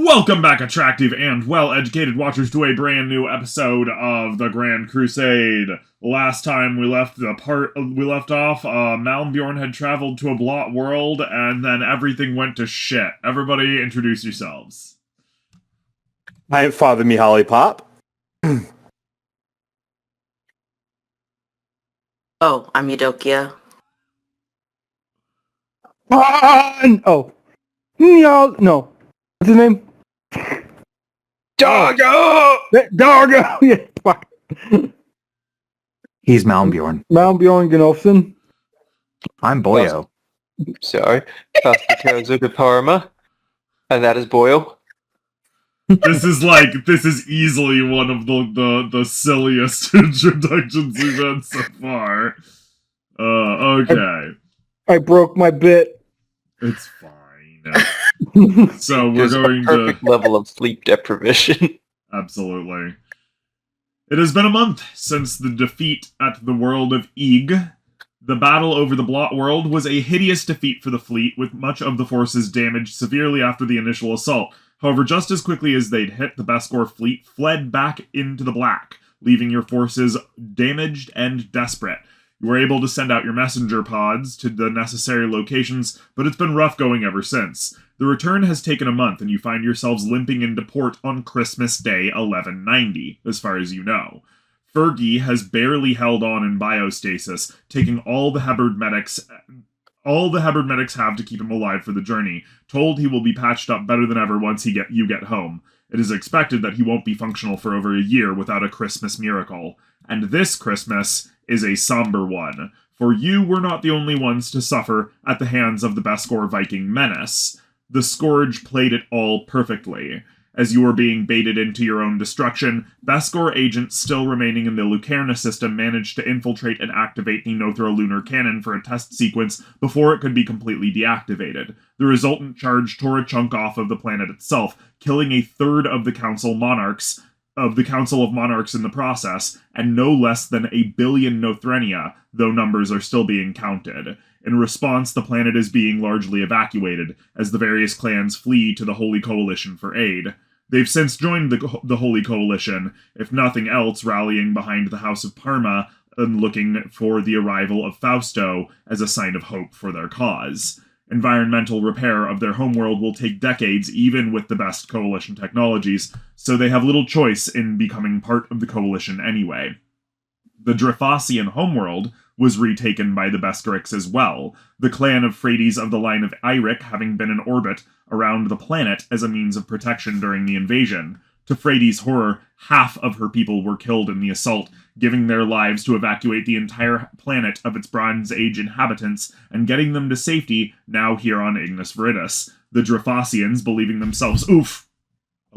Welcome back, attractive and well-educated watchers, to a brand new episode of the Grand Crusade. Last time we left off, Malmbjorn had traveled to a blot world, and then everything went to shit. Everybody, introduce yourselves. I am Father Mihaly Pop. Oh, I'm Eudokia. No. What's his name? Dargo! Dargo! Yeah, fuck. He's Malmbjorn. Malmbjorn Gnolfsson. I'm Boyo. Sorry. Pastor Karazuka Parma. And that is Boyle. This is easily one of the silliest introductions we've had so far. Okay. I broke my bit. It's fine. So we're going to perfect level of sleep deprivation. Absolutely. It has been a month since the defeat at the world of Ig. The battle over the Blot World was a hideous defeat for the fleet, with much of the forces damaged severely after the initial assault. However, just as quickly as they'd hit, the Beskor fleet fled back into the black, leaving your forces damaged and desperate. You were able to send out your messenger pods to the necessary locations, but it's been rough going ever since. The return has taken a month, and you find yourselves limping into port on Christmas Day 1190, as far as you know. Fergie has barely held on in biostasis, taking all the Hebard medics have to keep him alive for the journey, told he will be patched up better than ever once you get home. It is expected that he won't be functional for over a year without a Christmas miracle. And this Christmas is a somber one, for you were not the only ones to suffer at the hands of the Beskor Viking menace. The Scourge played it all perfectly. As you were being baited into your own destruction, Beskor agents still remaining in the Lucarna system managed to infiltrate and activate the Nothra lunar cannon for a test sequence before it could be completely deactivated. The resultant charge tore a chunk off of the planet itself, killing a third of the Council of Monarchs in the process, and no less than 1 billion Nothrenia, though numbers are still being counted. In response, the planet is being largely evacuated, as the various clans flee to the Holy Coalition for aid. They've since joined the Holy Coalition, if nothing else rallying behind the House of Parma and looking for the arrival of Fausto as a sign of hope for their cause. Environmental repair of their homeworld will take decades even with the best Coalition technologies, so they have little choice in becoming part of the Coalition anyway. The Drefosian homeworld was retaken by the Beskerix as well, the clan of Frades of the line of Eirik having been in orbit around the planet as a means of protection during the invasion. To Frades' horror, half of her people were killed in the assault, giving their lives to evacuate the entire planet of its Bronze Age inhabitants and getting them to safety now here on Ignis Viridis. The Drefosians, believing themselves... Oof!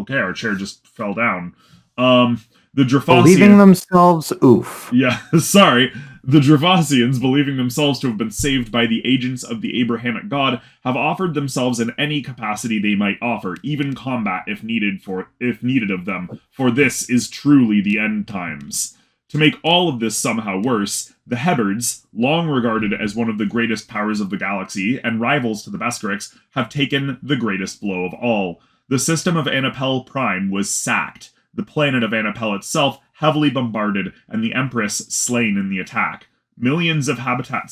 Okay, our chair just fell down. The Drefosians... Believing themselves, oof. Yeah, sorry. The Drefosians, believing themselves to have been saved by the agents of the Abrahamic God, have offered themselves in any capacity they might offer, even combat if needed of them, for this is truly the end times. To make all of this somehow worse, the Hebards, long regarded as one of the greatest powers of the galaxy and rivals to the Beskerix, have taken the greatest blow of all. The system of Anapel Prime was sacked, the planet of Anapel itself heavily bombarded, and the Empress slain in the attack. Millions of habitat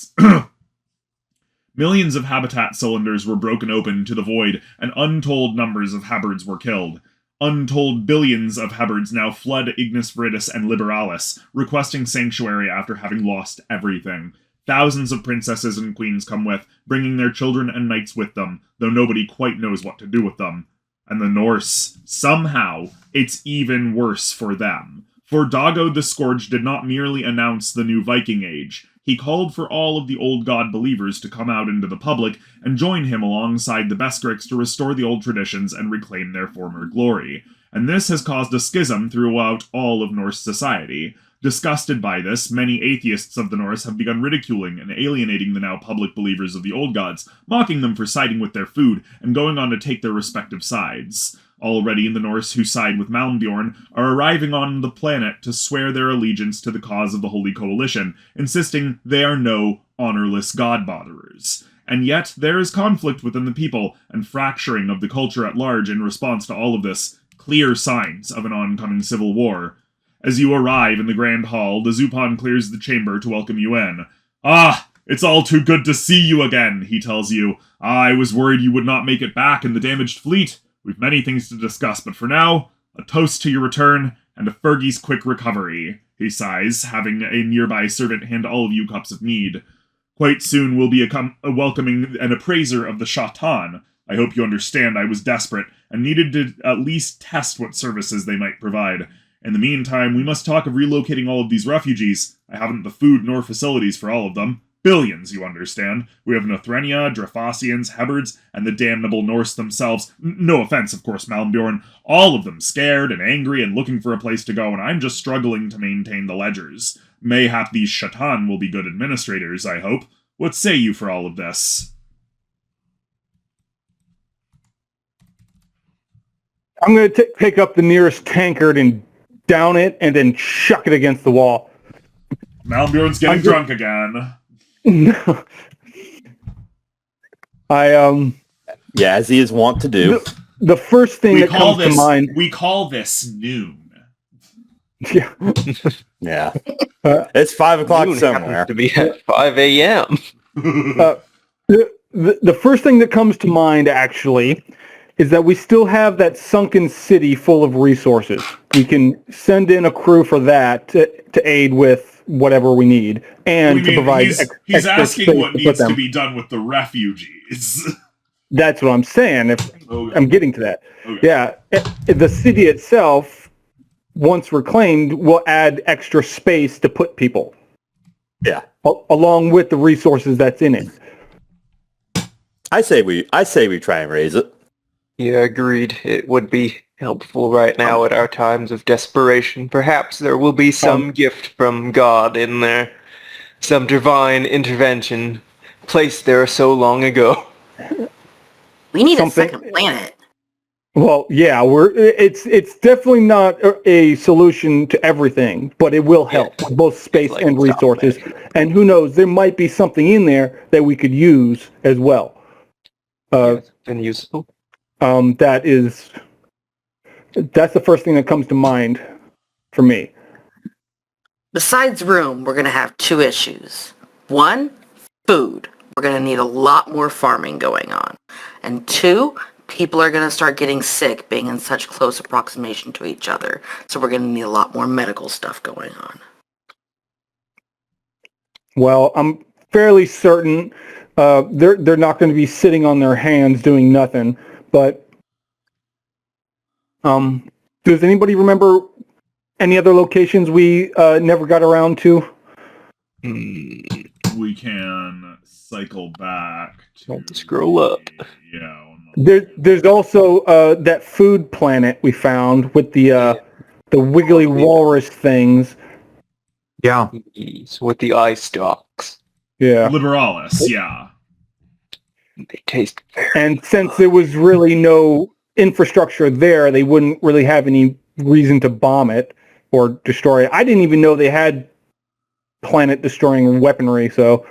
cylinders were broken open to the void, and untold numbers of Hebards were killed. Untold billions of Hebards now flood Ignis Viridis and Liberalis, requesting sanctuary after having lost everything. Thousands of princesses and queens come with, bringing their children and knights with them, though nobody quite knows what to do with them. And the Norse, somehow, it's even worse for them. For Dago the Scourge did not merely announce the new Viking Age. He called for all of the old god believers to come out into the public and join him alongside the Beskerix to restore the old traditions and reclaim their former glory. And this has caused a schism throughout all of Norse society. Disgusted by this, many atheists of the Norse have begun ridiculing and alienating the now public believers of the old gods, mocking them for siding with their food and going on to take their respective sides. Already the Norse who side with Malmbjorn are arriving on the planet to swear their allegiance to the cause of the Holy Coalition, insisting they are no honorless god-botherers. and yet there is conflict within the people and fracturing of the culture at large in response to all of this. Clear signs of an oncoming civil war. As you arrive in the Grand Hall, the Zupan clears the chamber to welcome you in. "Ah, it's all too good to see you again," he tells you. "I was worried you would not make it back in the damaged fleet. We've many things to discuss, but for now, a toast to your return and a Fergie's quick recovery," he sighs, having a nearby servant hand all of you cups of mead. "Quite soon we'll be welcoming an appraiser of the Sha-Tan. I hope you understand I was desperate and needed to at least test what services they might provide. In the meantime, we must talk of relocating all of these refugees. I haven't the food nor facilities for all of them. Billions, you understand. We have Nothrenia, Draphasians, Hebrids, and the damnable Norse themselves. No offense, of course, Malmbjorn. All of them scared and angry and looking for a place to go, and I'm just struggling to maintain the ledgers. Mayhap these Sha-Tan will be good administrators, I hope. What say you for all of this?" I'm going to pick up the nearest tankard and down it and then chuck it against the wall. Malmbjorn's getting drunk again. Yeah, as he is wont to do. The first thing that comes to mind. We call this noon. Yeah. Yeah. It's 5 o'clock Noon somewhere. happens to be at 5 a.m. The first thing that comes to mind, actually, is that we still have that sunken city full of resources. We can send in a crew for that to aid with whatever we need, and to provide he's extra asking space what to put needs to them. be done with the refugees. That's what I'm saying. Okay. I'm getting to that. Okay. Yeah, the city itself, once reclaimed, will add extra space to put people. Yeah. Along with the resources that's in it. I say we try and raise it. Yeah, agreed. It would be helpful right now at our times of desperation. Perhaps there will be some gift from God in there. Some divine intervention placed there so long ago. We need Something- a second planet. Well, yeah, it's definitely not a solution to everything, but it will help with both space Like and resources. And who knows, there might be something in there that we could use as well. Been useful. That's the first thing that comes to mind for me. Besides room, we're going to have two issues. One, food. We're going to need a lot more farming going on. And two, people are going to start getting sick being in such close approximation to each other. So we're going to need a lot more medical stuff going on. Well, I'm fairly certain they're not going to be sitting on their hands doing nothing. But does anybody remember any other locations we never got around to? We can cycle back to Scroll up. There's also that food planet we found with the wiggly walrus things. Yeah. Yes, with the eye stalks. Yeah. Liberalis, yeah. They taste very And since there was really no infrastructure there, they wouldn't really have any reason to bomb it or destroy it. I didn't even know they had planet-destroying weaponry, so...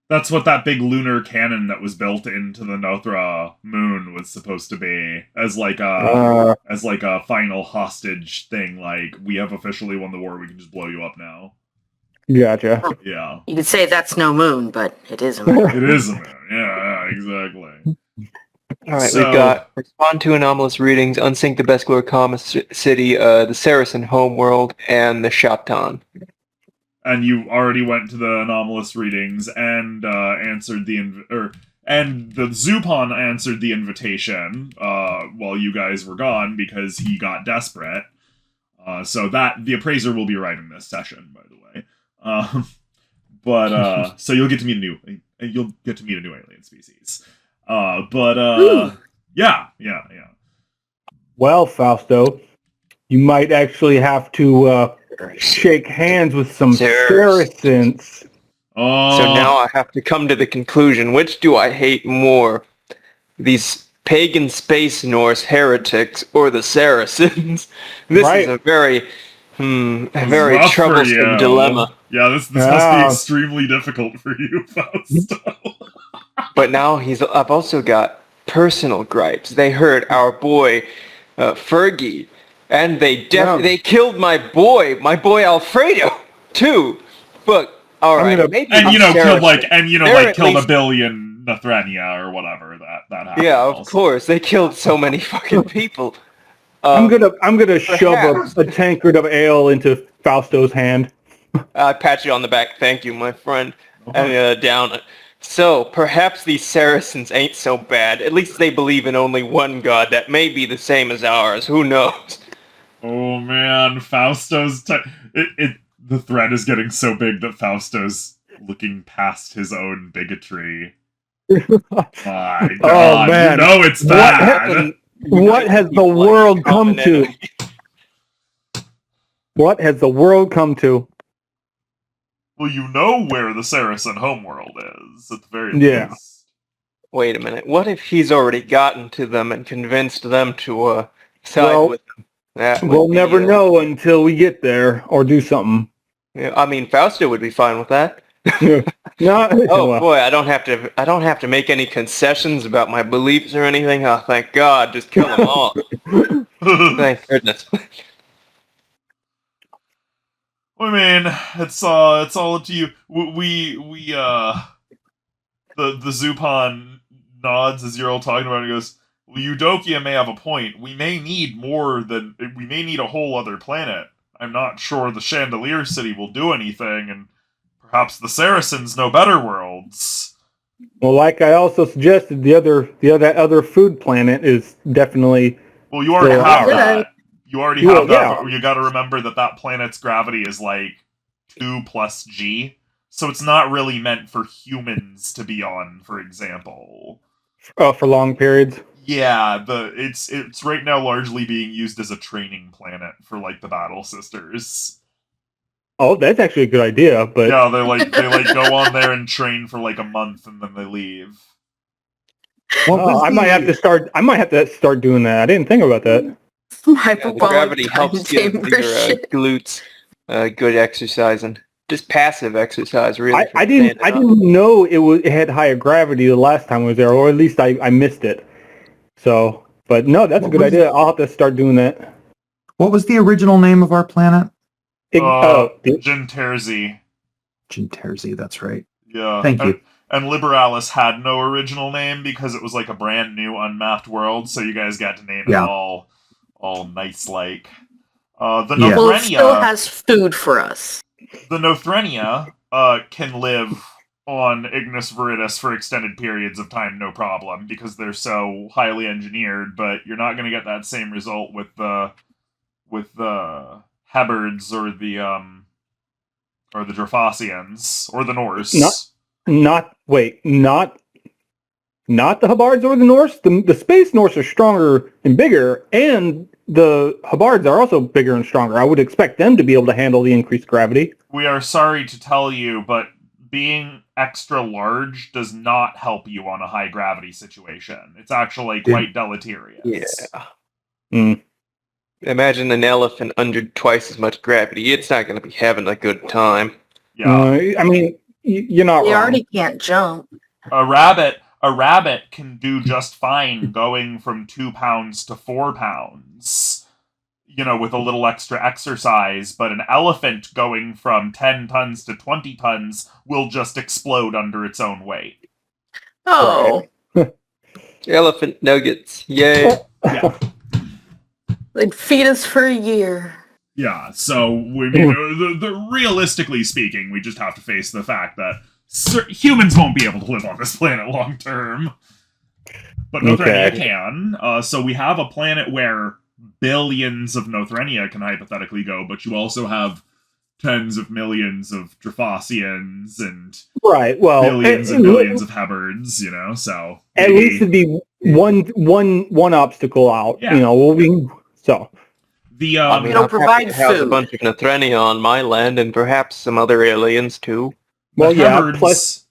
That's what that big lunar cannon that was built into the Nothra moon was supposed to be, as like a final hostage thing. Like, we have officially won the war, we can just blow you up now. Gotcha. Yeah. You could say that's no moon, but it is a moon. It is a moon. Yeah, exactly. Alright, So- we've got respond to anomalous readings, unsync the Beskler Comma City, the Saracen homeworld, and the Sha-Tan. And you already went to the anomalous readings and answered the and the Zupan answered the invitation while you guys were gone because he got desperate. So that the appraiser will be arriving this session, by the way. So you'll get to meet a new alien species. Yeah. Well, Fausto, you might actually have to shake hands with some Saracens. Oh, So now I have to come to the conclusion, which do I hate more? These pagan space Norse heretics or the Saracens? This Right. is a very it's rough for troublesome you. dilemma. Yeah, this must be extremely difficult for you, Fausto. But now I've also got personal gripes. They hurt our boy, Fergie, and they killed my boy Alfredo, too. But, alright, maybe and Saracen. killed a billion Nethrenia or whatever that happened. Yeah, of also. course. They killed so many fucking people. I'm gonna shove a tankard of ale into Fausto's hand. I pat you on the back. Thank you, my friend. And down it. So, perhaps these Saracens ain't so bad. At least they believe in only one god that may be the same as ours. Who knows? Oh man, Fausto's... the threat is getting so big that Fausto's looking past his own bigotry. My god, Oh man, it's bad! What has the world come to? What has the world come to? Well, you know where the Saracen homeworld is, at the very least. Wait a minute. What if he's already gotten to them and convinced them to side with him? We'll never know until we get there or do something. Yeah, I mean, Fausto would be fine with that. Boy, I don't have to make any concessions about my beliefs or anything. Oh, thank God, just kill them all. Thank goodness. I mean, it's all up to you. The Zupan nods as you're all talking about it and goes, well, Eudokia may have a point. We may need a whole other planet. I'm not sure the Chandelier City will do anything, and perhaps the Saracens know better worlds. Well, like I also suggested, the other food planet is definitely... Well, you already have that. You already have that, but you gotta remember that planet's gravity is like 2 plus G, so it's not really meant for humans to be on, for example. For long periods? Yeah, it's right now largely being used as a training planet for, like, the Battle Sisters. Oh, that's actually a good idea, but... Yeah, they go on there and train for, like, a month, and then they leave. I might have to start doing that. I didn't think about that. The gravity helps give your glutes good exercise and just passive exercise, really. I didn't know it had higher gravity the last time I was there, or at least I missed it. So, but no, that's a good idea. I'll have to start doing that. What was the original name of our planet? Jinterzi. Jinterzi, that's right. Yeah. Thank you. And Liberalis had no original name because it was like a brand new unmapped world, so you guys got to name it all nice-like. The Nothrenia... Well, it still has food for us. The Nothrenia can live on Ignis Viridis for extended periods of time, no problem, because they're so highly engineered, but you're not going to get that same result with the Hebards or the Drophasians or the Norse. Not the Habards or the Norse. The Space Norse are stronger and bigger, and the Habards are also bigger and stronger. I would expect them to be able to handle the increased gravity. We are sorry to tell you, but being extra large does not help you on a high gravity situation. It's actually quite deleterious. Yeah. Mm. Imagine an elephant under twice as much gravity. It's not going to be having a good time. Yeah. I mean, you're not wrong. They already can't jump. A rabbit can do just fine going from 2 pounds to 4 pounds, with a little extra exercise, but an elephant going from 10 tons to 20 tons will just explode under its own weight. Oh. Elephant nuggets. Yay. Yeah. They'd feed us for a year. Yeah, so, realistically speaking, we just have to face the fact that humans won't be able to live on this planet long term. But Nothrenia can. So we have a planet where billions of Nothrenia can hypothetically go, but you also have tens of millions of Drophasians and billions and billions of Hebards, so... At least it'd be one obstacle out, so... It'll provide house a food. bunch of Nothrenia on my land and perhaps some other aliens too. Plus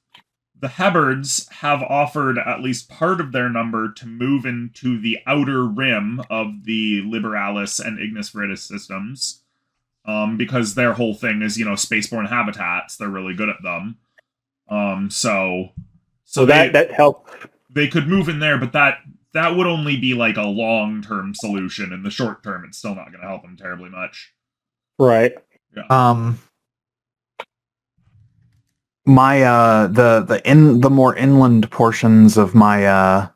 the Hebards have offered at least part of their number to move into the outer rim of the Liberalis and Ignis Viridis systems, because their whole thing is, spaceborne habitats. They're really good at them. So So that helps. They could move in there, but that would only be like a long-term solution. In the short term, it's still not going to help them terribly much. Right. Yeah. My the more inland portions of my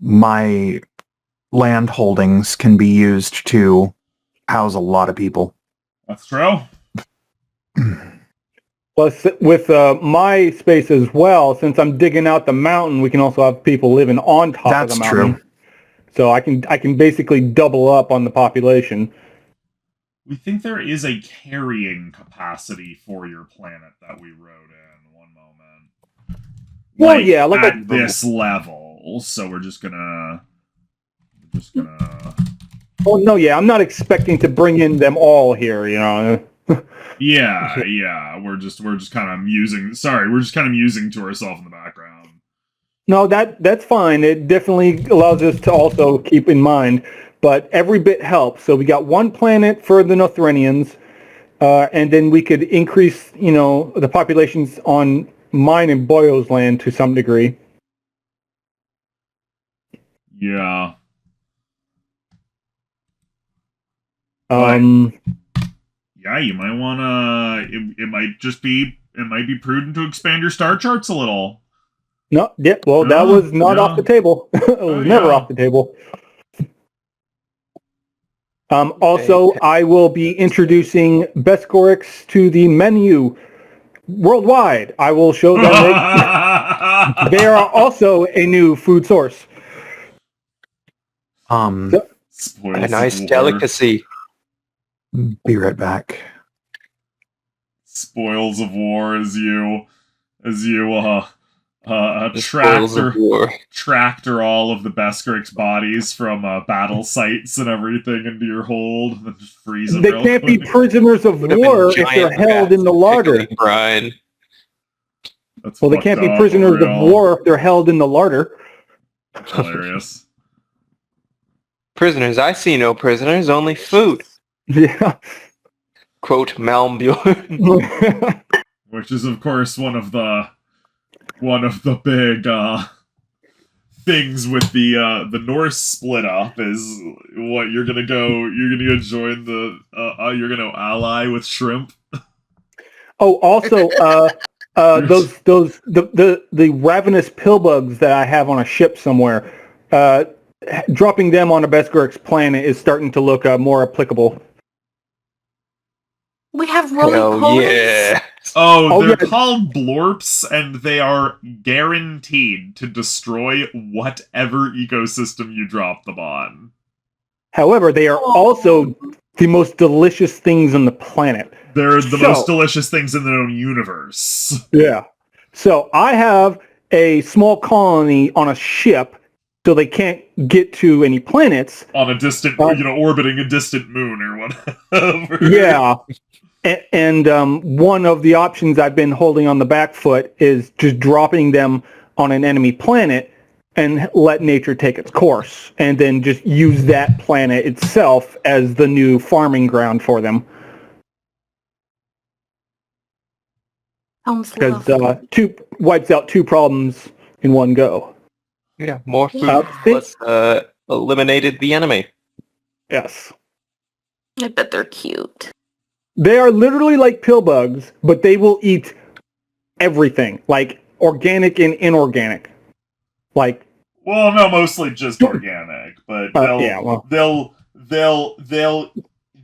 my land holdings can be used to house a lot of people. That's true. Plus, with my space as well, since I'm digging out the mountain, we can also have people living on top of the That's mountain. true. So I can basically double up on the population. We think there is a carrying capacity for your planet that we wrote in. One moment. Well, yeah, like at this level. So we're just gonna. Oh no, yeah, I'm not expecting to bring in them all here. You know. Yeah. We're just kind of musing. Sorry, we're just kind of musing to ourselves in the background. No, that's fine. It definitely allows us to also keep in mind, but every bit helps. So we got one planet for the Northrenians, and then we could increase, the populations on mine and Boyo's land to some degree. Yeah. Yeah, you might want to. It might be prudent to expand your star charts a little. No, yeah, well, that was not off the table. It was never off the table. Also, I will be introducing Bescorix to the menu worldwide. I will show them they are also a new food source. A nice delicacy. Be right back. Spoils of war as you tractor all of the Bescorix bodies from battle sites and everything into your hold, and then just freeze them. They can't be prisoners of war if they're held in the larder. Brian. Well, they can't be prisoners of war if they're held in the larder. Hilarious. Prisoners? I see no prisoners, only food. Yeah. Quote Malmbjorn. Which is, of course, one of the big things with the Norse split up is what you're gonna go join you're gonna ally with shrimp. Oh, also, the ravenous pillbugs that I have on a ship somewhere, dropping them on a Bescorix planet is starting to look more applicable. We have rolling yeah. They're called blorps, and they are guaranteed to destroy whatever ecosystem you drop them on. However, they are also the most delicious things on the planet. They're the most delicious things in their own universe. Yeah. So I have a small colony on a ship, so they can't get to any planets. On a distant, orbiting a distant moon or whatever. Yeah. And one of the options I've been holding on the back foot is just dropping them on an enemy planet and let nature take its course, and then just use that planet itself as the new farming ground for them. Because two wipes out two problems in one go. Yeah, more food plus eliminated the enemy. Yes. I bet they're cute. They are literally like pillbugs, but they will eat everything, like organic and inorganic. Like, well, no, mostly just organic, but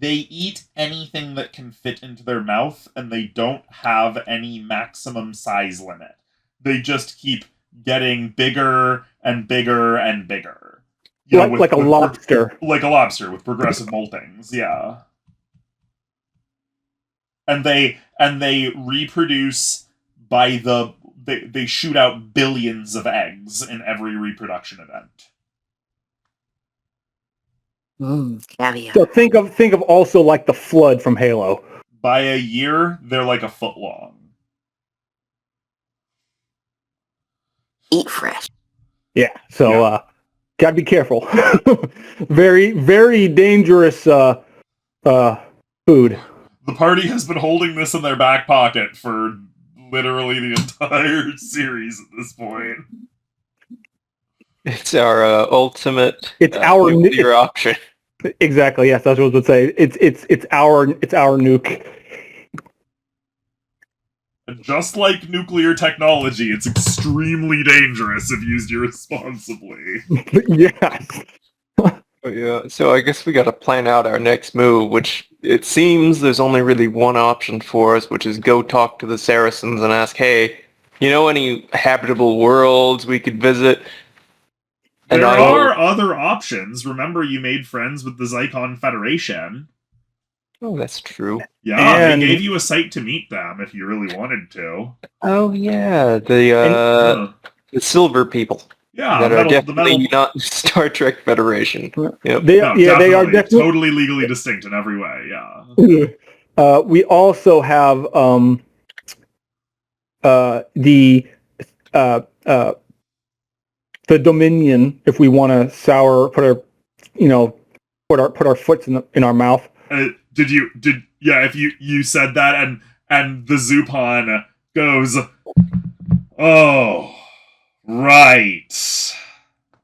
they eat anything that can fit into their mouth, and they don't have any maximum size limit. They just keep getting bigger and bigger and bigger. Like a lobster. Like a lobster with progressive moltings, yeah. And they reproduce by they shoot out billions of eggs in every reproduction event. Caviar. So think of also like the flood from Halo. By a year, they're like a foot long. Eat fresh. Yeah. So gotta be careful. Very, very dangerous food. The party has been holding this in their back pocket for literally the entire series at this point. It's our ultimate It's our nuclear option. Exactly. Yes, that's what I was going to say. It's our nuke. Just like nuclear technology, it's extremely dangerous if used irresponsibly. Yes. Yeah, so I guess we got to plan out our next move, which it seems there's only really one option for us, which is go talk to the Saracens and ask, hey, you know any habitable worlds we could visit? There are other options. Remember, you made friends with the Zycon Federation. Oh, that's true. Yeah, And- they gave you a site to meet them if you really wanted to. Oh, yeah, the silver people. Yeah, That are the definitely metal. not Star Trek Federation. Yep. They No, are definitely totally legally distinct in every way. Yeah. We also have the Dominion. If we want to put our foots in our mouth. If you said that and the Zupon goes, oh, right.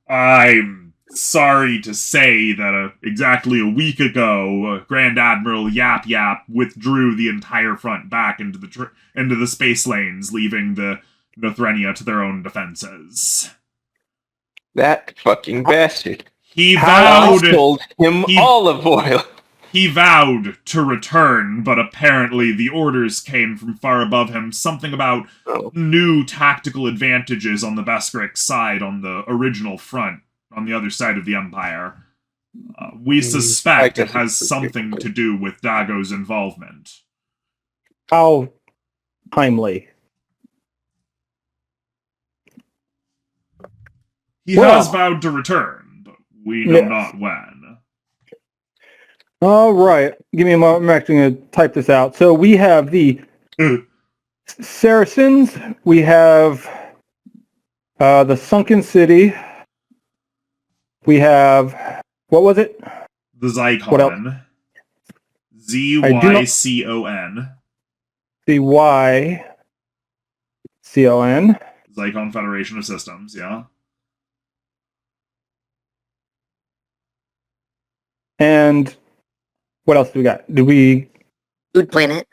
I'm sorry to say that exactly a week ago, Grand Admiral Yap Yap withdrew the entire front back into the space lanes, leaving the Nothrenia to their own defenses. That fucking bastard. He vowed told him olive oil. He vowed to return, but apparently the orders came from far above him. Something about new tactical advantages on the Beskrik side on the original front, on the other side of the Empire. We suspect it has something to do with Dago's involvement. How timely. He has vowed to return, but we know not when. All right. Give me a moment. I'm actually going to type this out. So we have the Saracens. We have the Sunken City. We have, what was it? The Zycon. What else? Zycon. Zycon. Zycon Federation of Systems, yeah. And what else do we got? Food Planet.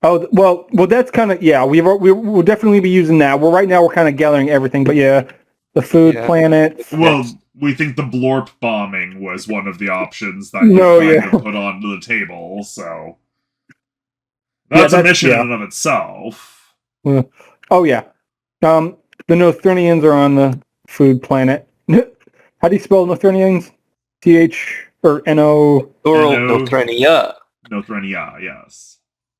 Oh, well, that's kind of, yeah, we'll definitely be using that. Well, right now we're kind of gathering everything, but yeah, the Food Planet. Well, we think the Blorp bombing was one of the options that you put onto the table, so that's a mission in and of itself. Oh, yeah. The Nothrenians are on the Food Planet. How do you spell Nothrenians? TH or NO? Plural Nothrenia. Nothrenia, yes.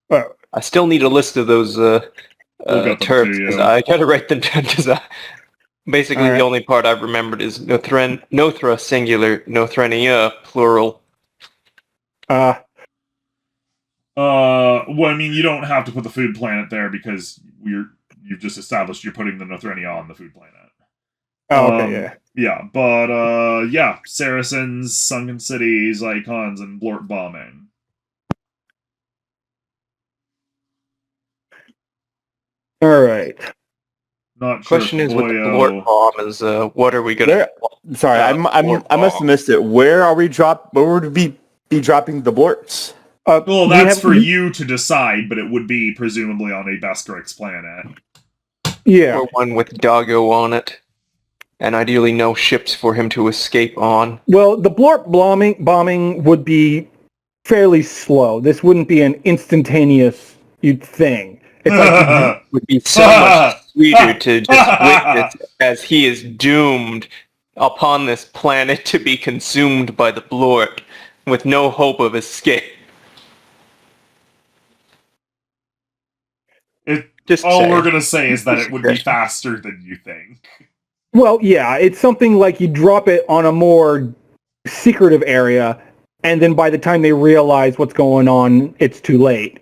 I still need a list of those terms. I gotta write them down because basically the only part I've remembered is Nothra singular, Nothrenia plural. Well, I mean, you don't have to put the Food Planet there because you've just established you're putting the Nothrenia on the Food Planet. Oh, okay, yeah. Yeah, but, Saracens, Sunken Cities, Icons, and Blort bombing. All right. Not sure. Question is, with the Blort bomb is, what are we gonna? Sorry, I must have missed it. Where would we be dropping the Blorts? Well, that's for you to decide, but it would be presumably on a Beskrik planet. Yeah. Or one with Dago on it. And ideally no ships for him to escape on. Well, the Blorp bombing would be fairly slow. This wouldn't be an instantaneous thing. It's like it would be so much sweeter to just witness as he is doomed upon this planet to be consumed by the Blorp with no hope of escape. All we're going to say is that it would be faster than you think. Well, yeah, it's something like you drop it on a more secretive area, and then by the time they realize what's going on, it's too late.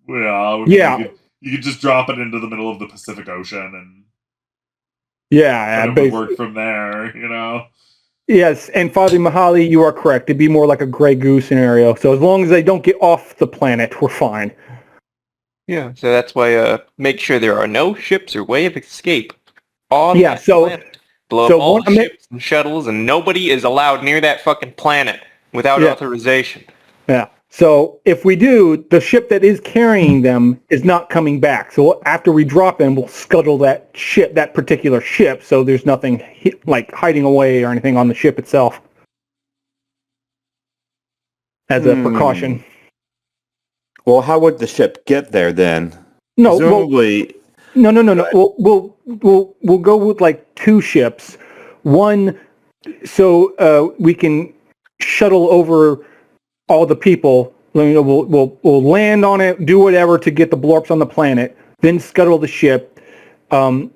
Well, you could just drop it into the middle of the Pacific Ocean, and it would work from there, you know? Yes, and Father Mahali, you are correct. It'd be more like a Grey Goose scenario. So as long as they don't get off the planet, we're fine. Yeah, so that's why make sure there are no ships or way of escape on Yeah, that so- planet. Blow so up all one- the ships and shuttles, and nobody is allowed near that fucking planet without Yeah. authorization. Yeah. So if we do, the ship that is carrying them is not coming back. So after we drop them, we'll scuttle that ship, that particular ship, so there's nothing like hiding away or anything on the ship itself. As a precaution. Well, how would the ship get there then? No, well, Presumably, no. We'll go with like two ships. One, so we can shuttle over all the people. You know, we'll land on it, do whatever to get the blorps on the planet, then scuttle the ship, or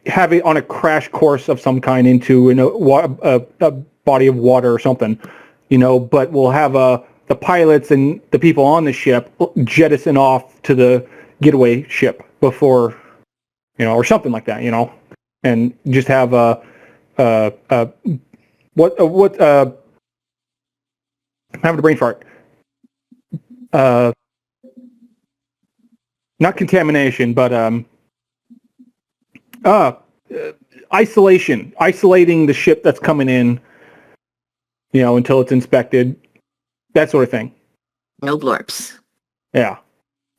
have it on a crash course of some kind into a body of water or something. You know, but we'll have the pilots and the people on the ship jettison off to the getaway ship before, you know, or something like that, you know, and just have I'm having a brain fart. Not contamination, but isolation. Isolating the ship that's coming in, you know, until it's inspected. That sort of thing. No blorps. Yeah.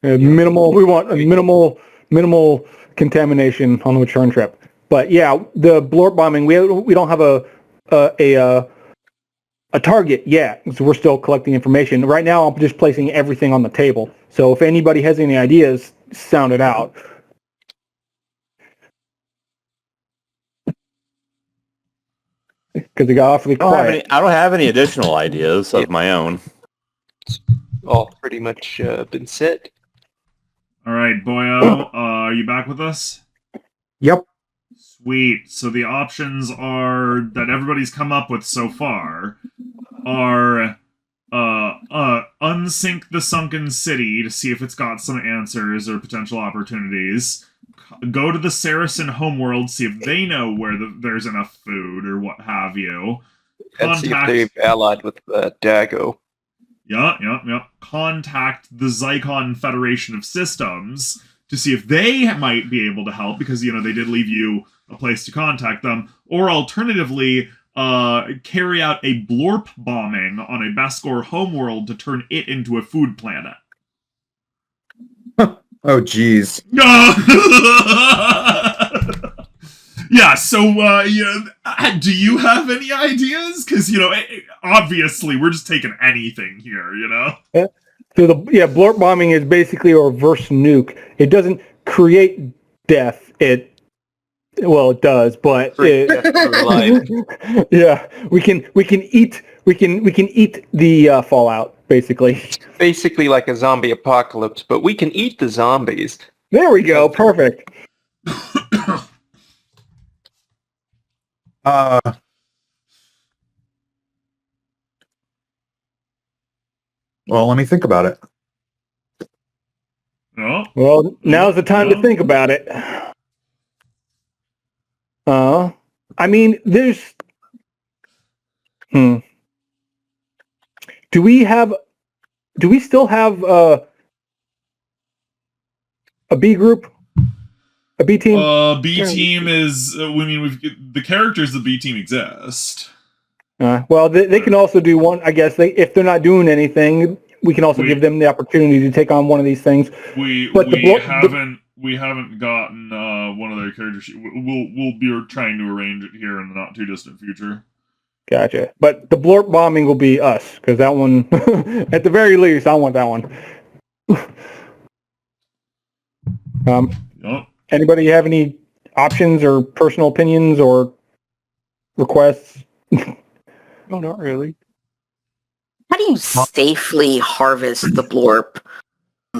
Minimal. We want a minimal contamination on the return trip. But yeah, the blorp bombing. We don't have a target yet, so we're still collecting information. Right now, I'm just placing everything on the table. So if anybody has any ideas, sound it out. Because they got awfully quiet. I don't have any additional ideas of my own. All pretty much been said. All right, Boyo, are you back with us? Yep. Sweet. So the options are that everybody's come up with so far are unsink the sunken city to see if it's got some answers or potential opportunities. Go to the Saracen homeworld, see if they know where there's enough food or what have you. And see if they've allied with Dago. Yeah. Contact the Zycon Federation of Systems to see if they might be able to help, because, you know, they did leave you a place to contact them. Or alternatively, carry out a blorp bombing on a Beskor homeworld to turn it into a food planet. Oh, geez. Yeah, so, do you have any ideas? Because, you know, obviously, we're just taking anything here, you know? So blorp bombing is basically a reverse nuke. It doesn't create death. It does, but yeah, we can eat the fallout basically. Basically like a zombie apocalypse, but we can eat the zombies. There we go. Perfect. Well, let me think about it. No? Well, now's the time to think about it. I mean, there's... Do we still have a B group? A B team? B team is... the characters of the B team exist. Well, they can also do one, I guess. If they're not doing anything, we can also give them the opportunity to take on one of these things. We haven't gotten one of their characters. We'll be trying to arrange it here in the not too distant future. Gotcha. But the blorp bombing will be us, because that one, at the very least, I want that one. Anybody have any options or personal opinions or requests? No, not really. How do you safely harvest the blorp?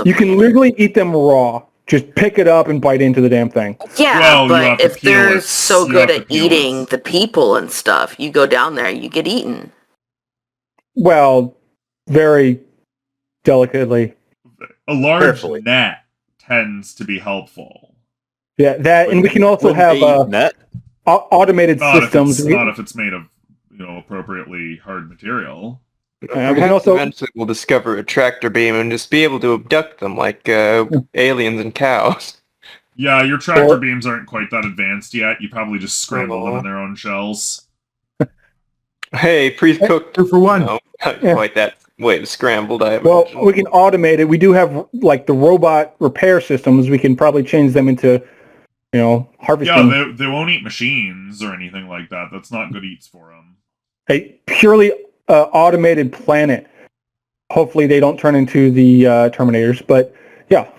You can literally eat them raw. Just pick it up and bite into the damn thing. Yeah, but if they're so good at eating the people and stuff, you go down there, you get eaten. Well, very delicately. A large net tends to be helpful. Yeah, that, and we can also have net. automated systems. Not if it's made of, appropriately hard material. Perhaps also eventually we'll discover a tractor beam and just be able to abduct them like aliens and cows. Yeah, your tractor beams aren't quite that advanced yet. You probably just scramble them in their own shells. Hey, pre-cooked. 2 for 1. No, not quite that way scrambled. Well, we can automate it. We do have like the robot repair systems. We can probably change them into, harvesting. Yeah, they won't eat machines or anything like that. That's not good eats for them. A purely automated planet. Hopefully they don't turn into the Terminators, but yeah.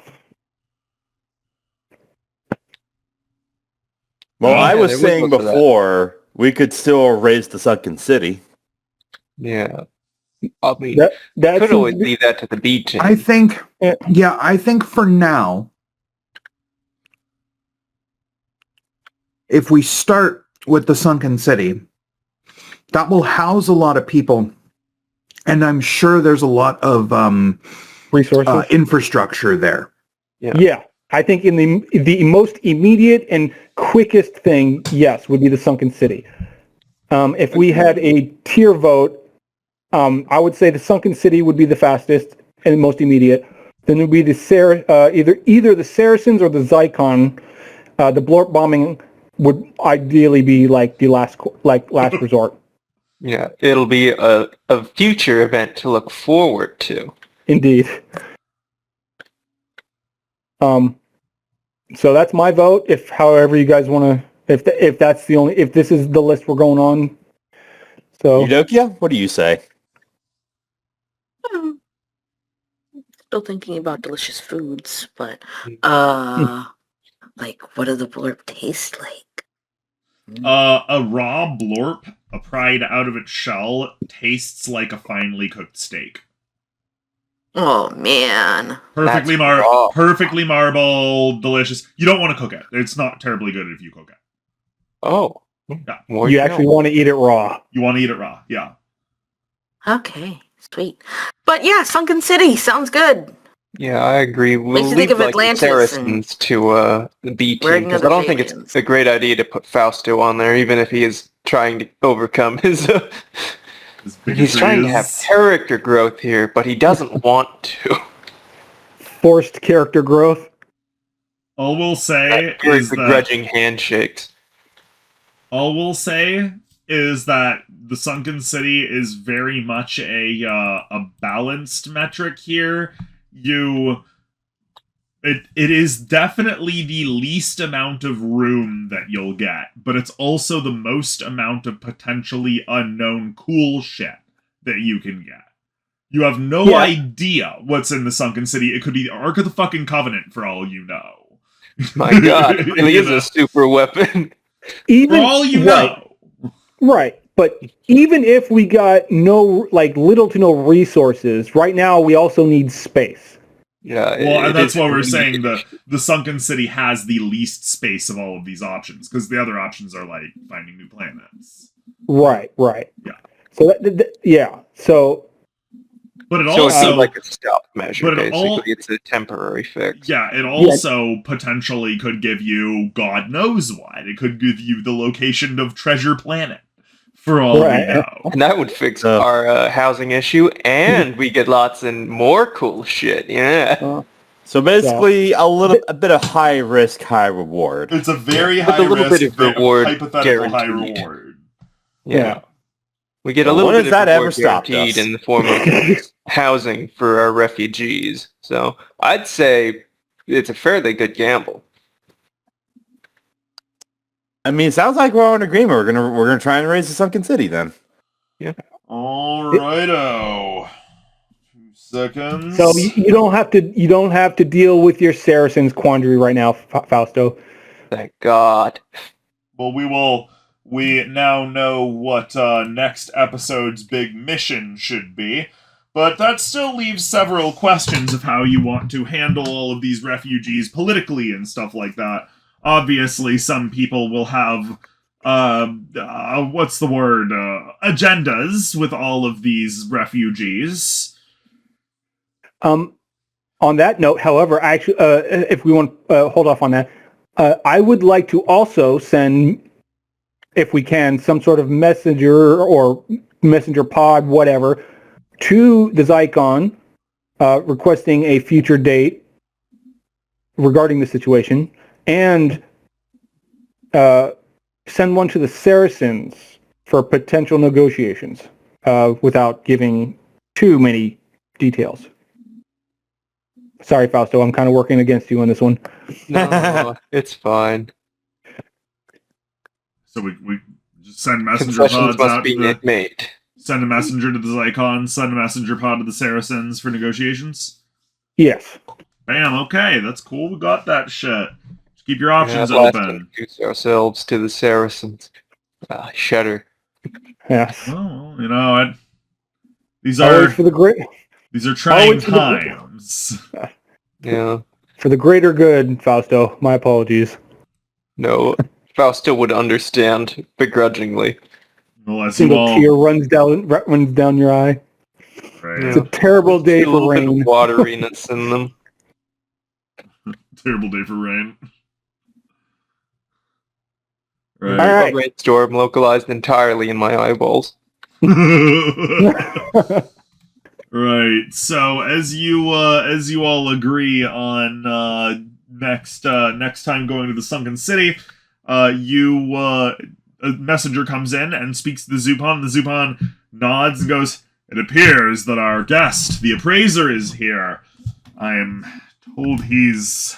Well, I they was would saying look for that. before, we could still raise the sunken city. Yeah. I mean, That could seems always to be- leave that to the beach. I think, I think for now, if we start with the sunken city, that will house a lot of people, and I'm sure there's a lot of resources. infrastructure there. Yeah. I think in the most immediate and quickest thing, yes, would be the sunken city. If we had a tier vote, I would say the sunken city would be the fastest and most immediate. Then it would be the either the Saracens or the Zyklon. The blorp bombing would ideally be like the last resort. Yeah, it'll be a future event to look forward to. Indeed. So that's my vote. If however you guys want to, if this is the list we're going on. So Eudokia, what do you say? Still thinking about delicious foods, but like, what does the blurb taste like? A raw blorp, pried out of its shell, tastes like a finely cooked steak. Oh man, Perfectly marbled, delicious. You don't want to cook it. It's not terribly good if you cook it. Oh. Yeah. More you actually want to eat it raw. You want to eat it raw, yeah. okay, sweet. But yeah, Sunken City sounds good. Yeah, I agree. We'll Makes you leave think of like, the Atlantis Saracens to the B team, Wearing because I other don't think it's aliens. a great idea to put Fausto on there, even if he is trying to overcome his... He's trying to have character growth here, but he doesn't want to. Forced character growth. All we'll say Very is that begrudging handshakes. all we'll say is that the Sunken City is very much a balanced metric here. It is definitely the least amount of room that you'll get, but it's also the most amount of potentially unknown cool shit that you can get. You have no idea what's in the Sunken City. It could be the Ark of the fucking Covenant for all you know. My god, it really is a super weapon. For all you know. Right. But even if we got little to no resources, right now we also need space. Yeah, Well, and that's is what we're really saying. niche. The Sunken City has the least space of all of these options, because the other options are like finding new planets. Right. Yeah. So So But it So it's also like a stop measure, but basically. It's a temporary fix. yeah, it also potentially could give you God knows what. It could give you the location of Treasure Planet, for all we know. And that would fix our housing issue, and we get lots and more cool shit. Yeah. So basically, a bit of high risk, high reward. It's a very With high a little risk, bit of reward hypothetical high guaranteed. reward. Yeah. We get a Well, little when bit has of that reward ever stopped guaranteed us? in the form of housing for our refugees. So I'd say it's a fairly good gamble. I mean, it sounds like we're all in agreement. We're gonna try and raise the Sunken City then. Alrighto. 2 seconds. So you don't have to deal with your Saracens quandary right now, Fausto. Thank God. Well, we now know what next episode's big mission should be, but that still leaves several questions of how you want to handle all of these refugees politically and stuff like that. Obviously, some people will have, agendas with all of these refugees. On that note, however, actually, if we want to hold off on that, I would like to also send if we can, some sort of messenger or messenger pod, whatever, to the Zycon, requesting a future date regarding the situation, and send one to the Saracens for potential negotiations, without giving too many details. Sorry, Fausto, I'm kind of working against you on this one. No, it's fine. So we just send messenger Concessions pods must out be to the, made. send a messenger to the Zycon, send a messenger pod to the Saracens for negotiations. Yes. Bam, okay, that's cool. We got that shit. Just keep your Yeah, options last open. introduce ourselves to the Saracens. Shudder. Yes. Oh, you know, these Always are for the great, trying always for the- times. Yeah. for the greater good, Fausto. My apologies. No, Fausto would understand begrudgingly. Unless you Single all, tear runs down your eye. right? It's a terrible day A little for bit of rain. wateriness in them. Terrible day for rain. All Right. right. A rainstorm localized entirely in my eyeballs. Right. So as you all agree on next time going to the Sunken City, a messenger comes in and speaks to the Zupan. The Zupan nods and goes, "It appears that our guest, the appraiser, is here. I am told his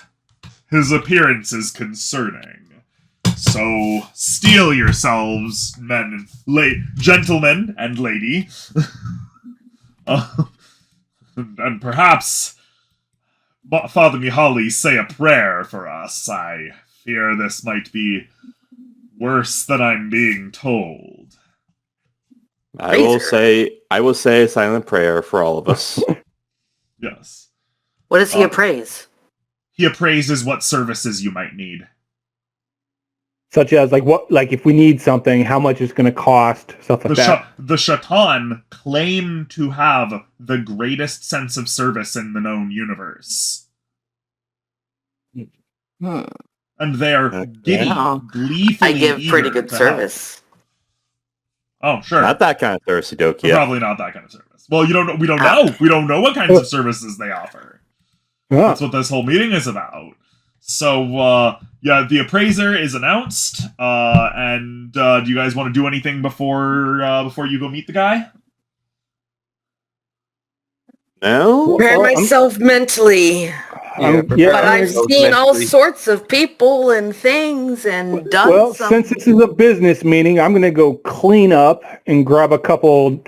appearance is concerning. So steel yourselves, gentlemen and lady." And perhaps Father Mihaly say a prayer for us. I fear this might be worse than I'm being told. I will say a silent prayer for all of us. Yes. What does he appraise? He appraises what services you might need. Such as like if we need something, how much it's going to cost, stuff like that. The Sha-Tan claim to have the greatest sense of service in the known universe. Hmm. And they're giddy, Yeah. gleefully I give pretty eager good to help. service. Oh, sure. Not that kind of thirsty doke, But yeah. probably not that kind of service. Well, we don't know. We don't know what kinds of services they offer. Ah. That's what this whole meeting is about. So, yeah, the appraiser is announced. And do you guys want to do anything before you go meet the guy? No? Prepare Well, myself mentally. Yeah, But I've so seen all mentally. sorts of people and things and done well, some... since this is a business meeting, I'm going to go clean up and grab a couple.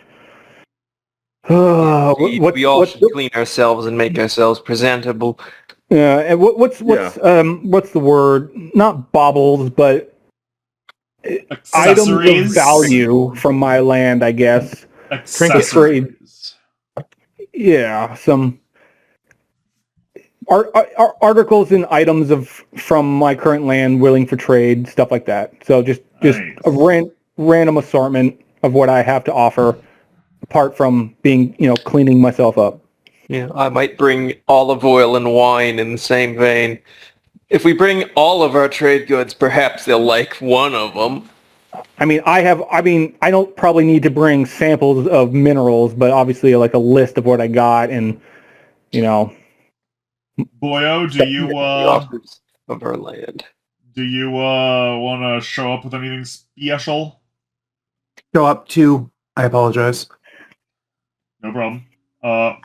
We all should clean ourselves and make ourselves presentable. And what's the word? Not baubles, but items of Accessories. value from my land, I guess. Accessories. Yeah, some articles and items from my current land willing for trade, stuff like that. So just Nice. a random assortment of what I have to offer, apart from being, cleaning myself up. Yeah, I might bring olive oil and wine in the same vein. If we bring all of our trade goods, perhaps they'll like one of them. I don't probably need to bring samples of minerals, but obviously like a list of what I got and, Boyo, do you The offers of our land. want to show up with anything special? Show up to. I apologize. No problem. The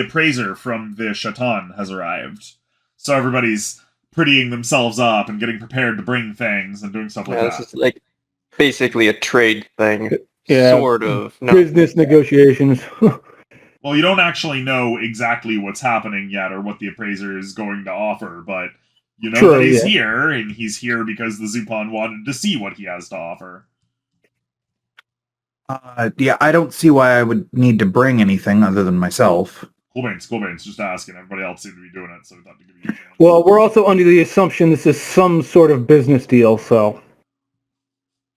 appraiser from the Sha-Tan has arrived. So everybody's prettying themselves up and getting prepared to bring things and doing stuff like This that. is like basically a trade thing. Yeah, Sort of. No. business negotiations. Well, you don't actually know exactly what's happening yet or what the appraiser is going to offer, but you know True, that he's yeah. here, and he's here because the Zupan wanted to see what he has to offer. Yeah, I don't see why I would need to bring anything other than myself. Cool beans, just asking. Everybody else seemed to be doing it, so we thought to give you a chance. Well, we're also under the assumption this is some sort of business deal, so.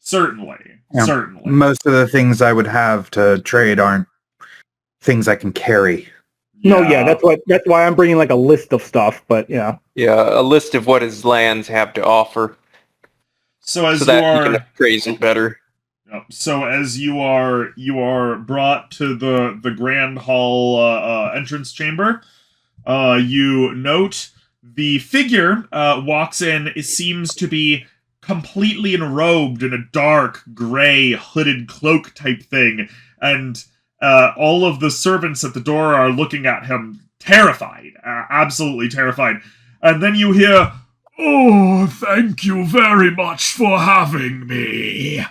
Certainly. Most of the things I would have to trade aren't things I can carry. No, that's why I'm bringing like a list of stuff, but yeah. Yeah, a list of what his lands have to offer. So as so that you he are, can appraise it better. so as you are brought to the grand hall entrance chamber, you note the figure walks in. It seems to be completely enrobed in a dark gray hooded cloak type thing, and all of the servants at the door are looking at him, terrified, absolutely terrified. And then you hear, "Oh, thank you very much for having me."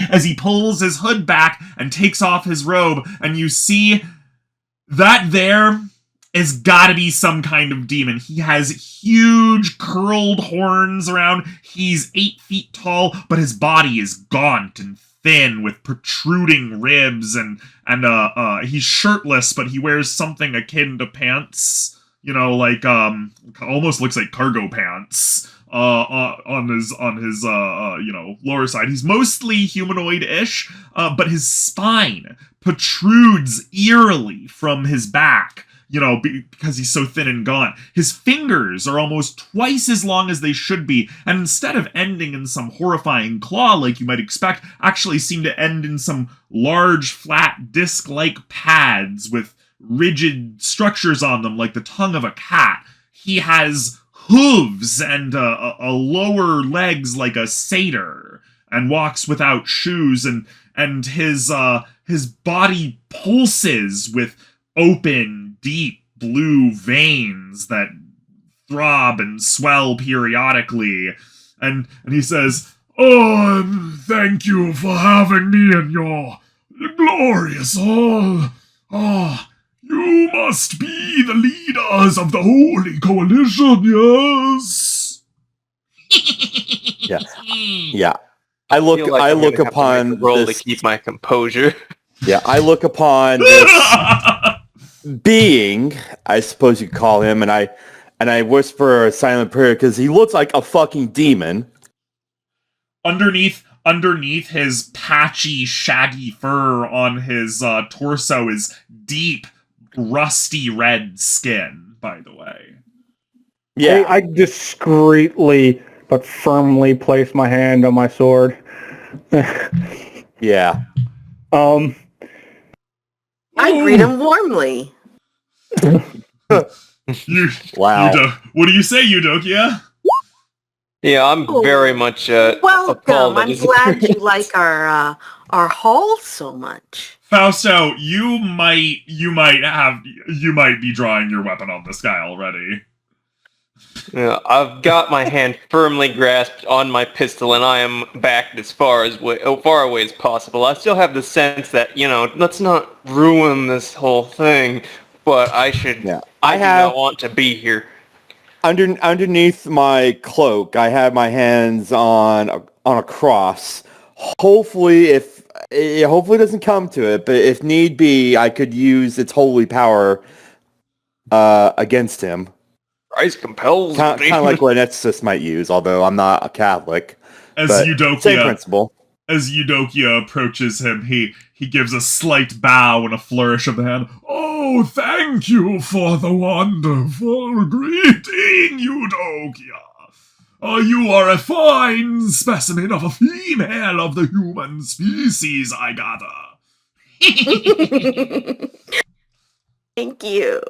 As he pulls his hood back and takes off his robe, and you see that there is gotta be some kind of demon. He has huge curled horns around. He's 8 feet tall, but his body is gaunt and thin with protruding ribs, and he's shirtless, but he wears something akin to pants. You know, like almost looks like cargo pants. On his lower side. He's mostly humanoid-ish, but his spine protrudes eerily from his back, because he's so thin and gaunt. His fingers are almost twice as long as they should be, and instead of ending in some horrifying claw like you might expect, actually seem to end in some large, flat, disc-like pads with rigid structures on them like the tongue of a cat. He has hooves and a lower legs like a satyr, and walks without shoes, and his body pulses with open, deep blue veins that throb and swell periodically, and he says, "Oh, thank you for having me in your glorious hall. Oh, you must be the leaders of the Holy Coalition, yes?" Yeah. I look upon roll this to keep my composure. Yeah, I look upon this being, I suppose you could call him, and I whisper a silent prayer because he looks like a fucking demon. Underneath his patchy, shaggy fur on his torso is deep, rusty red skin, by the way. Yeah. I discreetly but firmly place my hand on my sword. Yeah. I greet him warmly. Wow. What do you say, Eudokia? Yeah, I'm very much Welcome. appalled at I'm his glad appearance. you like our hall so much. Fausto, you might be drawing your weapon on this guy already. Yeah, I've got my hand firmly grasped on my pistol, and I am backed as far away as possible. I still have the sense that, let's not ruin this whole thing, but I should. Yeah. I do not want to be here. Underneath my cloak, I have my hands on a cross. Hopefully it doesn't come to it, but if need be, I could use its holy power against him. Christ compels Kind of like what an exorcist might use, although I'm not a Catholic. Same principle. As Eudokia approaches him, he gives a slight bow and a flourish of the hand. "Oh, thank you for the wonderful greeting, Eudokia. You are a fine specimen of a female of the human species, I gather." Thank you.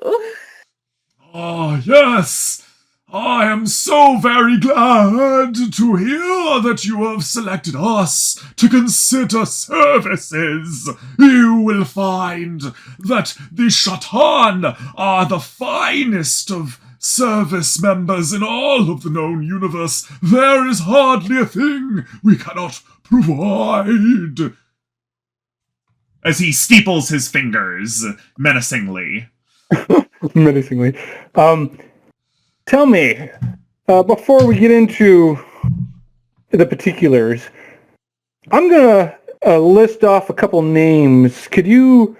"Oh, yes. I am so very glad to hear that you have selected us to consider services. You will find that the Sha-Tan are the finest of service members in all of the known universe. There is hardly a thing we cannot provide." As he steeples his fingers menacingly. Menacingly. Tell me, before we get into the particulars, I'm going to list off a couple names. Could you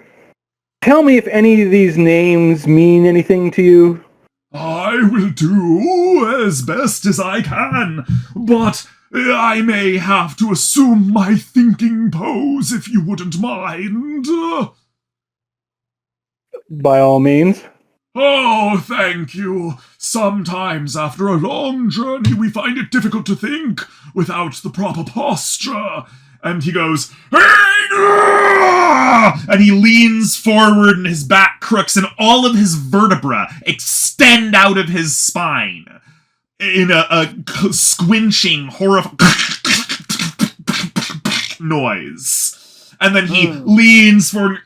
tell me if any of these names mean anything to you? "I will do as best as I can, but I may have to assume my thinking pose if you wouldn't mind." By all means. Oh, thank you. Sometimes after a long journey, we find it difficult to think without the proper posture. And he goes, and he leans forward and his back crooks and all of his vertebrae extend out of his spine in a squinching, horrifying noise. And then he leans forward.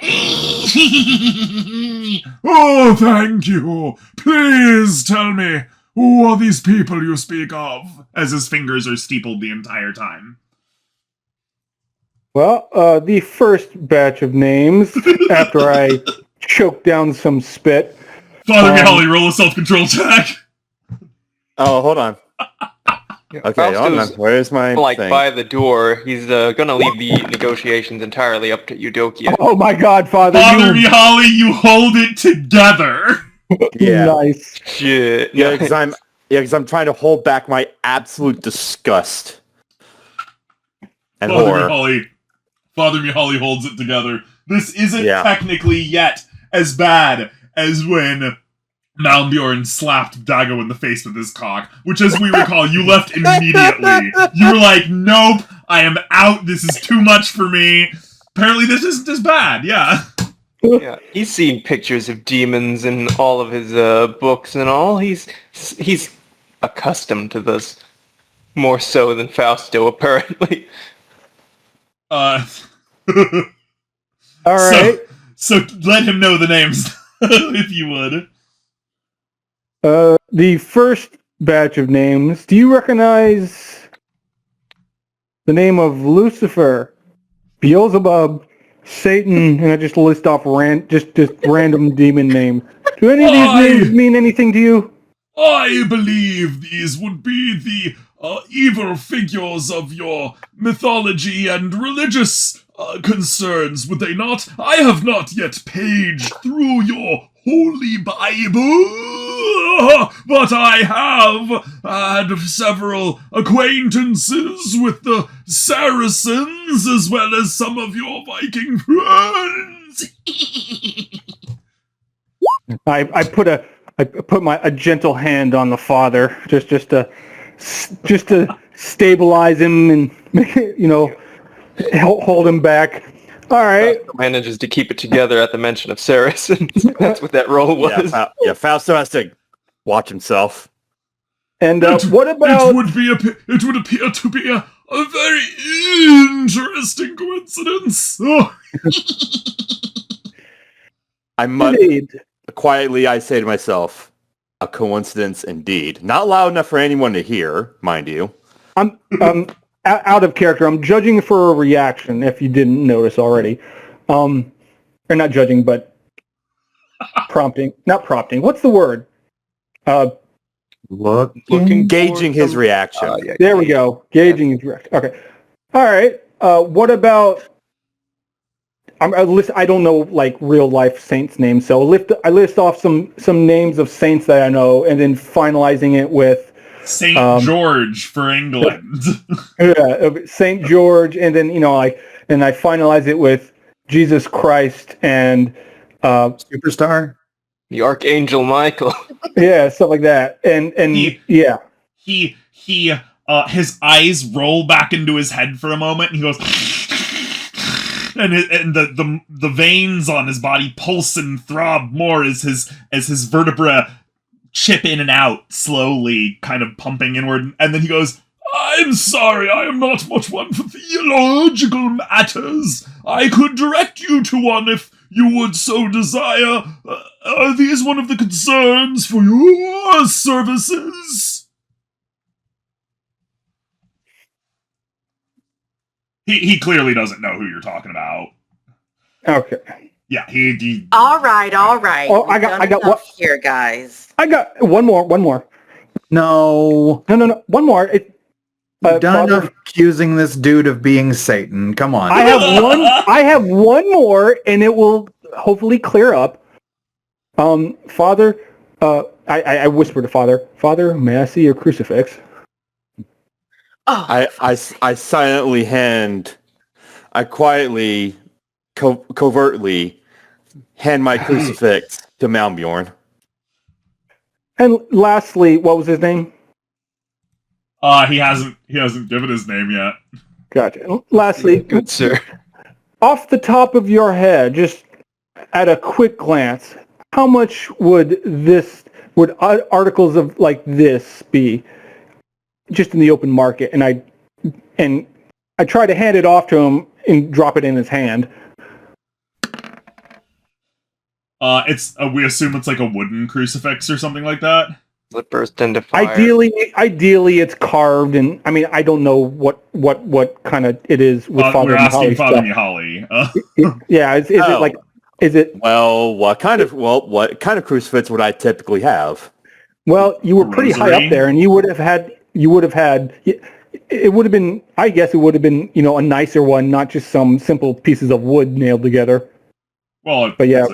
Oh, thank you. Please tell me, who are these people you speak of? As his fingers are steepled the entire time. Well, the first batch of names, after I choke down some spit. Father Mihaly, roll a self-control check. Oh, hold on. Okay, hold on. Where's my thing? By the door. He's gonna leave the negotiations entirely up to Eudokia. Oh my God, Father! Father Mihaly, you hold it together. Yeah. Nice. Shit. Yeah, because I'm trying to hold back my absolute disgust and horror. Father Mihaly holds it together. This isn't technically yet as bad as when Malmbjorn slapped Dago in the face with his cock, which, as we recall, you left immediately. You were like, nope, I am out, this is too much for me. Apparently this isn't as bad, yeah. Yeah, he's seen pictures of demons in all of his books and all. He's accustomed to this. More so than Fausto, apparently. All right. So let him know the names, if you would. The first batch of names. Do you recognize the name of Lucifer, Beelzebub, Satan, and I just list off just random demon names. Do any of these names mean anything to you? I believe these would be the evil figures of your mythology and religious concerns, would they not? I have not yet paged through your Holy Bible, but I have had several acquaintances with the Saracens as well as some of your Viking friends. I put a gentle hand on the father just to stabilize him and hold him back. All right. Fausto manages to keep it together at the mention of Saracens. That's what that role was. Fausto has to watch himself. And what about? It would appear to be a very interesting coincidence. Oh. Quietly, I say to myself, a coincidence indeed. Not loud enough for anyone to hear, mind you. I'm out of character. I'm judging for a reaction, if you didn't notice already. Or not judging, but prompting. Not prompting. What's the word? Gauging his reaction. There we go. Gauging his reaction. Okay. All right. What about... I don't know like real life saints names, so I list off some names of saints that I know, and then finalizing it with Saint George for England. Yeah, Saint George, and then and I finalize it with Jesus Christ and Superstar, the Archangel Michael. Yeah, stuff like that, and he his eyes roll back into his head for a moment, and he goes. And the veins on his body pulse and throb more as his vertebrae chip in and out slowly, kind of pumping inward. And then he goes, "I'm sorry, I am not much one for theological matters. I could direct you to one if you would so desire. Are these one of the concerns for your services?" He clearly doesn't know who you're talking about. Okay. Yeah, he All right. Oh, I got what here, guys. I got one more. No. One more. You've done enough accusing this dude of being Satan. Come on. I have one more, and it will hopefully clear up. Father, I whisper to Father. Father, may I see your crucifix? Oh. I silently I quietly, covertly hand my crucifix to Malmbjorn. And lastly, what was his name? He hasn't given his name yet. Gotcha. Lastly, Good sir. off the top of your head, just at a quick glance, how much would articles of like this be just in the open market? And I try to hand it off to him and drop it in his hand. We assume it's like a wooden crucifix or something like that. It burst into fire. Ideally, it's carved, and I mean, I don't know what kind of it is with Father We're asking Mihaly Father stuff. Mihaly. Yeah, is it like? Is it? Well, what kind of crucifix would I typically have? Well, you were pretty high Rosary? up there, and you would have had. It would have been. I guess it would have been, a nicer one, not just some simple pieces of wood nailed together. Well, But yeah.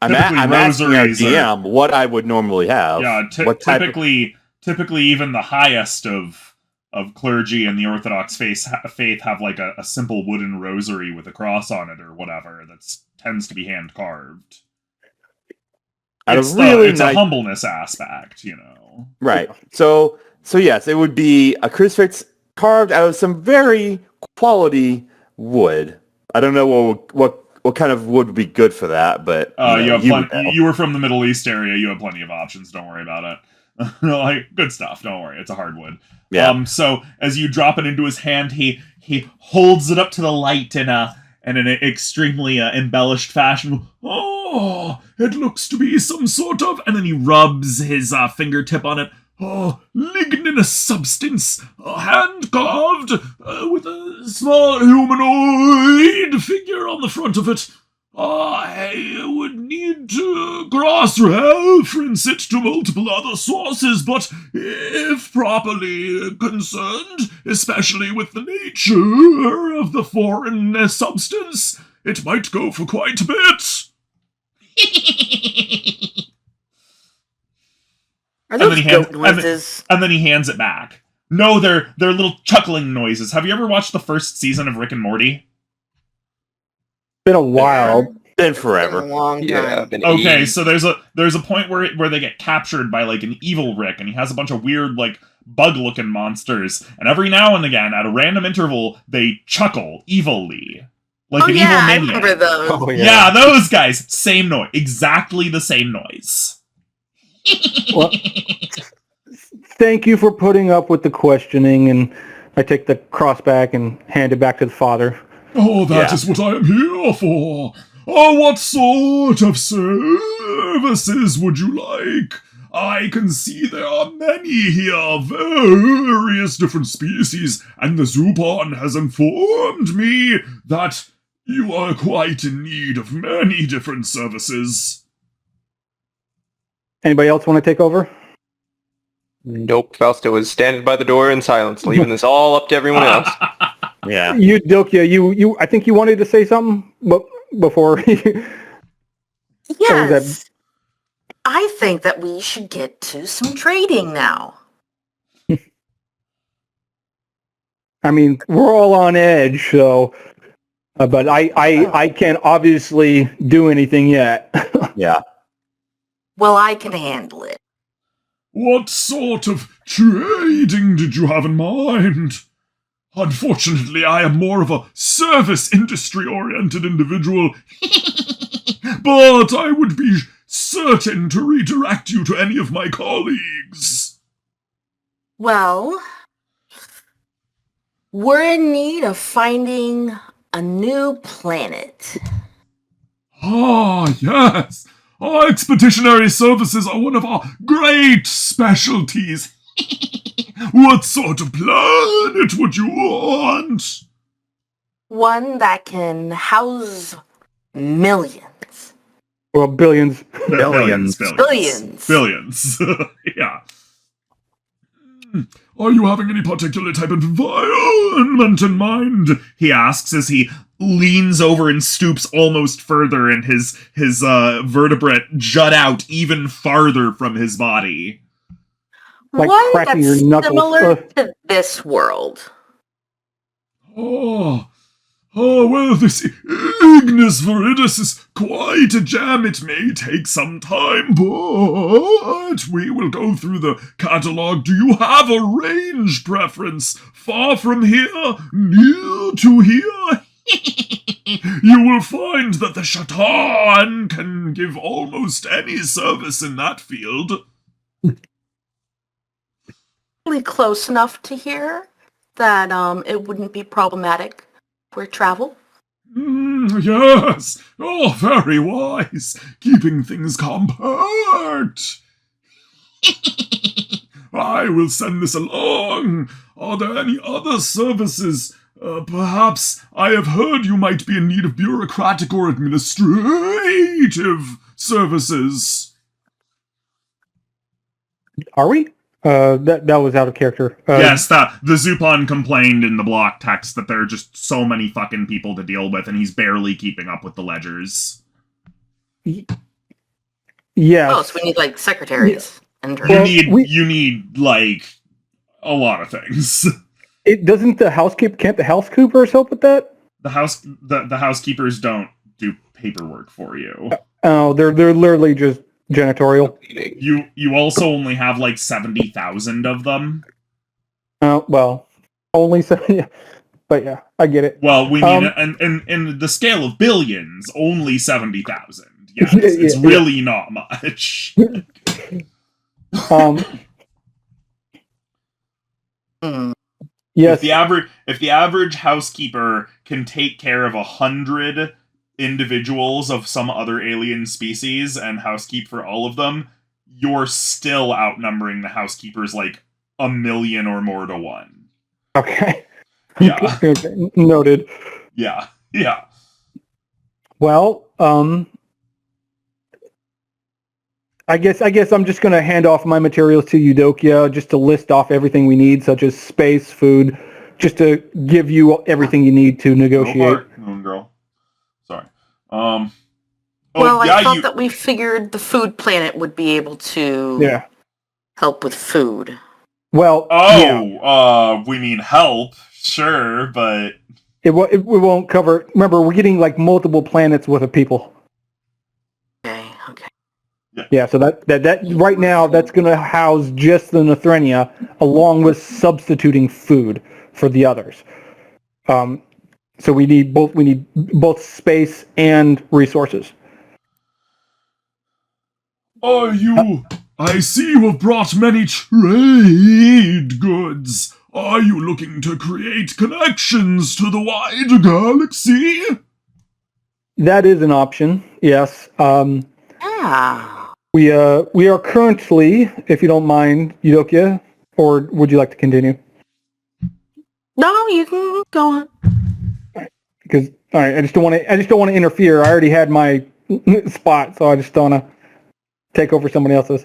I'm asking our rosaries DM what I would normally have. Yeah, typically even the highest of clergy in the Orthodox faith have like a simple wooden rosary with a cross on it or whatever that tends to be hand carved. It's a humbleness aspect, Right. So yes, it would be a crucifix carved out of some very quality wood. I don't know what kind of wood would be good for that, but you were from the Middle East area. You have plenty of options. Don't worry about it. Like good stuff. Don't worry. It's a hardwood. Yeah. So as you drop it into his hand, he holds it up to the light in an extremely embellished fashion. Oh, it looks to be some sort of, and then he rubs his fingertip on it. Oh, ligninous substance, hand carved with a small humanoid figure on the front of it. I would need to cross-reference it to multiple other sources, but if properly concerned, especially with the nature of the foreign substance, it might go for quite a bit. Are those goat noises? And then he hands it back. No, they're little chuckling noises. Have you ever watched the first season of Rick and Morty? Been a while. Been forever. Been a long time. Yeah. Okay, so there's a point where they get captured by like an evil Rick, and he has a bunch of weird like bug-looking monsters, and every now and again, at a random interval, they chuckle evilly. Like an evil I maniac. remember those. Oh, Yeah, those guys. Same noise. Exactly the same noise. Well, thank you for putting up with the questioning, and I take the cross back and hand it back to the father. Oh, that is what I am here for. Oh, what sort of services would you like? I can see there are many here, various different species, and the Zupan has informed me that you are quite in need of many different services. Anybody else want to take over? Nope. Fausto is standing by the door in silence, leaving this all up to everyone else. Yeah. You, Dokia, you. I think you wanted to say something, but before. Yes. I think that we should get to some trading now. I mean, we're all on edge, so. But I can't obviously do anything yet. Yeah. Well, I can handle it. What sort of trading did you have in mind? Unfortunately, I am more of a service industry-oriented individual, but I would be certain to redirect you to any of my colleagues. Well, we're in need of finding a new planet. Ah, yes. Our expeditionary services are one of our great specialties. What sort of planet would you want? One that can house millions. Well, billions. Billions. Billions. Yeah. Are you having any particular type of environment in mind? He asks as he leans over and stoops almost further, and his vertebrae jut out even farther from his body. Like One cracking that's your knuckles. similar to this world. Oh, Oh, well, this Ignis Viridis is quite a gem. It may take some time, but we will go through the catalog. Do you have a range preference? Far from here? Near to here? You will find that the Sha-Tan can give almost any service in that field. Really close enough to here that it wouldn't be problematic for travel. Yes. Oh, very wise. Keeping things compact. I will send this along. Are there any other services? Perhaps I have heard you might be in need of bureaucratic or administrative services. Are we? That was out of character. Yes, the Zupon complained in the block text that there are just so many fucking people to deal with, and he's barely keeping up with the ledgers. Yes. Oh, so we need like secretaries. And You need like a lot of things. It doesn't the housekeeper can't the housekeepers help with that? The housekeepers don't do paperwork for you. Oh, they're literally just janitorial. You also only have like 70,000 of them. Oh, well, only 70. But yeah, I get it. Well, we mean in the scale of billions, only 70,000. Yeah, it's really not much. Yes. If the average housekeeper can take care of 100 individuals of some other alien species and housekeep for all of them, you're still outnumbering the housekeepers like 1 million or more to 1. Okay. Yeah. Noted. Yeah. Well, I guess I'm just going to hand off my materials to Eudokia just to list off everything we need, such as space, food, just to give you everything you need to negotiate. Moon girl. Sorry. I thought that we figured the food planet would be able to help with food. Well, we mean help, sure, but it won't cover. Remember, we're getting like multiple planets worth of people. Okay. Yeah, so that right now that's going to house just the Nethrenia, along with substituting food for the others. So we need both space and resources. I see you have brought many trade goods. Are you looking to create connections to the wider galaxy? That is an option, yes. We are currently, if you don't mind, Eudokia, or would you like to continue? No, you can go on. Because all right, I just don't want to interfere. I already had my spot, so I just don't want to take over somebody else's.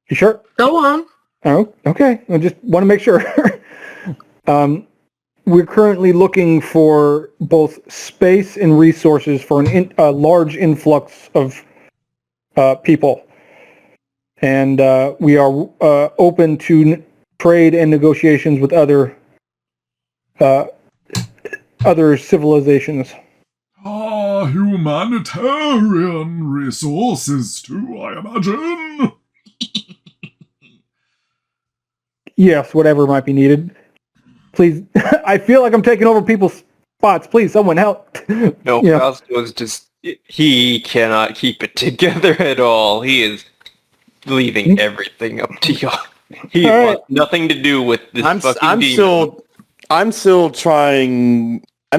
You sure? Go on. Oh, okay. I just want to make sure. We're currently looking for both space and resources for a large influx of people, and we are open to trade and negotiations with other civilizations. Humanitarian resources too, I imagine. Yes, whatever might be needed. Please, I feel like I'm taking over people's spots. Please, someone help. No, Yeah. Fausto's just... He cannot keep it together at all. He is leaving everything up to y'all. He All right. wants nothing to do with this fucking demon. I'm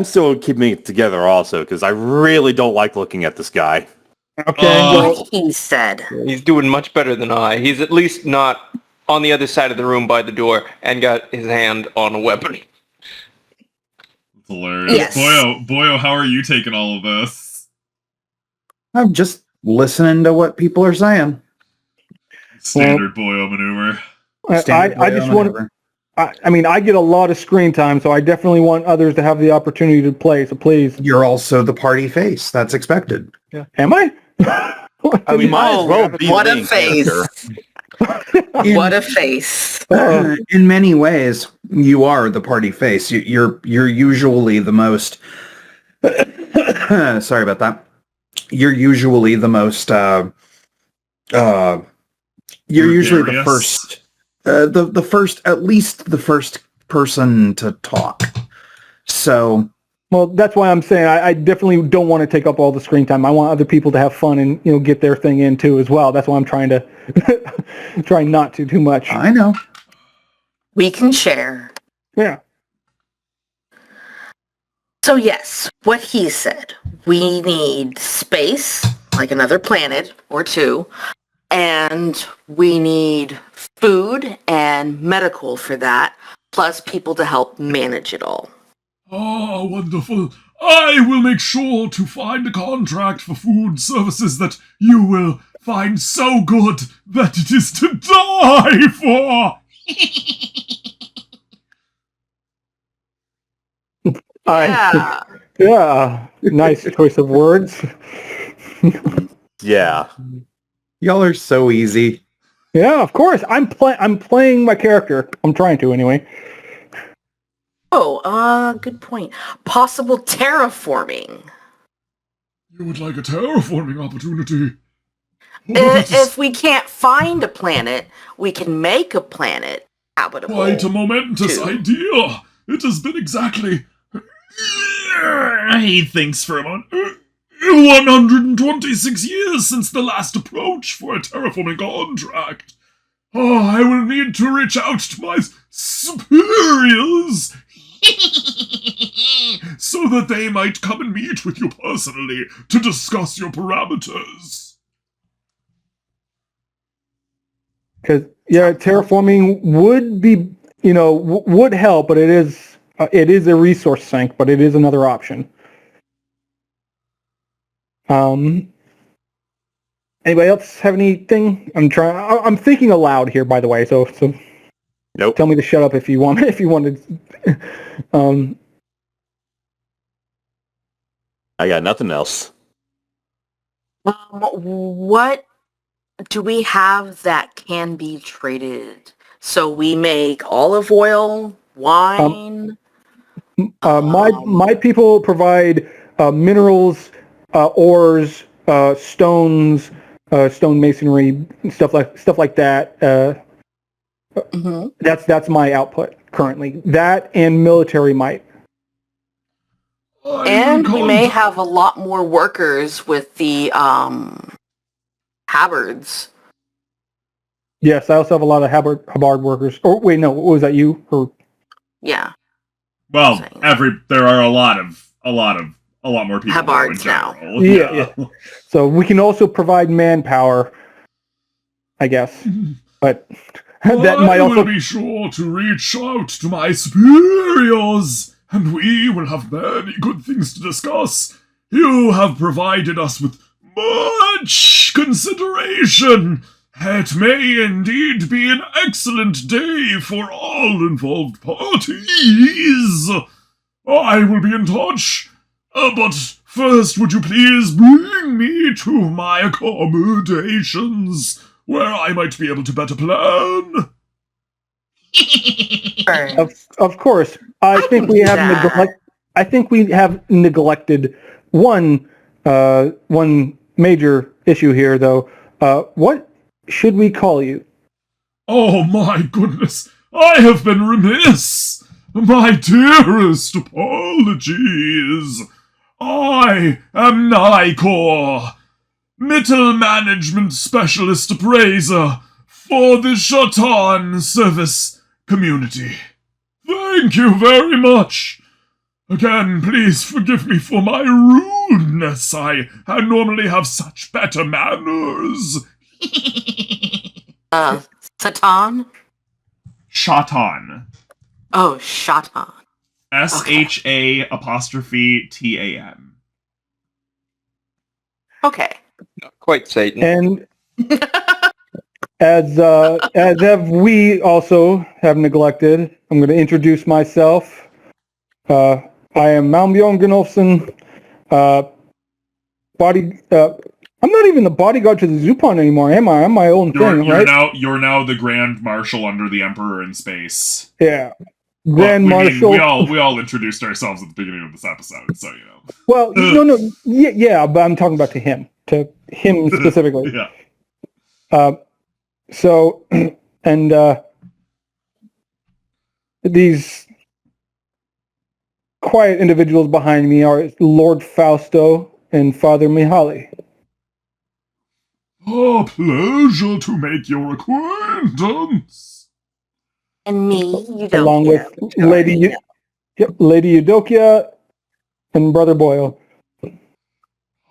still keeping it together also, because I really don't like looking at this guy. Okay. Like he said. He's doing much better than I. He's at least not on the other side of the room by the door and got his hand on a weapon. Hilarious. Yes. Boyo, how are you taking all of this? I'm just listening to what people are saying. Standard Boyo maneuver. I just want. I mean, I get a lot of screen time, so I definitely want others to have the opportunity to play. So please, You're also the party face. That's expected. am I? I mean, might as well be What the a main face. character. What a face. In many ways, you are the party face. You're usually the most. Sorry about that. You're usually the most. You're usually the Gregarious. first. The first, at least the first person to talk. So. Well, that's why I'm saying I definitely don't want to take up all the screen time. I want other people to have fun and get their thing in too as well. That's why I'm trying to trying not to too much. I know. We can share. Yeah. So yes, what he said. We need space, like another planet or two, and we need food and medical for that, plus people to help manage it all. Oh, wonderful. I will make sure to find a contract for food services that you will find so good that it is to die for. Yeah. Yeah. Nice choice of words. Yeah. Y'all are so easy. Yeah, of course. I'm playing my character. I'm trying to anyway. Oh, good point. Possible terraforming. You would like a terraforming opportunity? If we can't find a planet, we can make a planet habitable. Quite a momentous too. idea. It has been exactly... He thinks for a moment. 126 years since the last approach for a terraforming contract. Oh, I will need to reach out to my superiors so that they might come and meet with you personally to discuss your parameters. Because terraforming would be would help, but it is a resource sink, but it is another option. Anybody else have anything? I'm thinking aloud here, by the way. So Nope. tell me to shut up if you want. If you wanted. I got nothing else. What do we have that can be traded? So we make olive oil, wine. My people provide minerals, ores, stones, stone masonry, stuff like that. Mhm. That's my output currently. That and military might. And we may have a lot more workers with the habards. Yes, I also have a lot of habard workers. Oh wait, no, was that you? Or Yeah. Well, there are a lot more people Habards now now. in general. Yeah. So we can also provide manpower, I guess. But that might I also will be sure to reach out to my superiors, and we will have many good things to discuss. You have provided us with much consideration. It may indeed be an excellent day for all involved parties. I will be in touch. But first, would you please bring me to my accommodations, where I might be able to better plan? Of course. I think we have neglected one major issue here, though. What should we call you? Oh my goodness, I have been remiss. My dearest apologies. I am Nikor, Middle Management Specialist Appraiser for the Sha-Tan Service Community. Thank you very much. Again, please forgive me for my rudeness. I normally have such better manners. Sha-Tan? Sha-Tan. Oh, Sha-Tan. SHA''TAN. Okay. Not quite Satan. And as have we also have neglected, I'm going to introduce myself. I am Malmbjorn Gunolfsson. I'm not even the bodyguard to the Zupan anymore, am I? I'm my own thing, right? You're now the Grand Marshal under the Emperor in space. Yeah. Well, Grand Marshal. we all introduced ourselves at the beginning of this episode, so you know. Well, no, yeah, but I'm talking about to him specifically. Yeah. So, and these quiet individuals behind me are Lord Fausto and Father Mihaly. Oh, pleasure to make your acquaintance. And me, you don't Along care. with Lady Eudokia and Brother Boyle.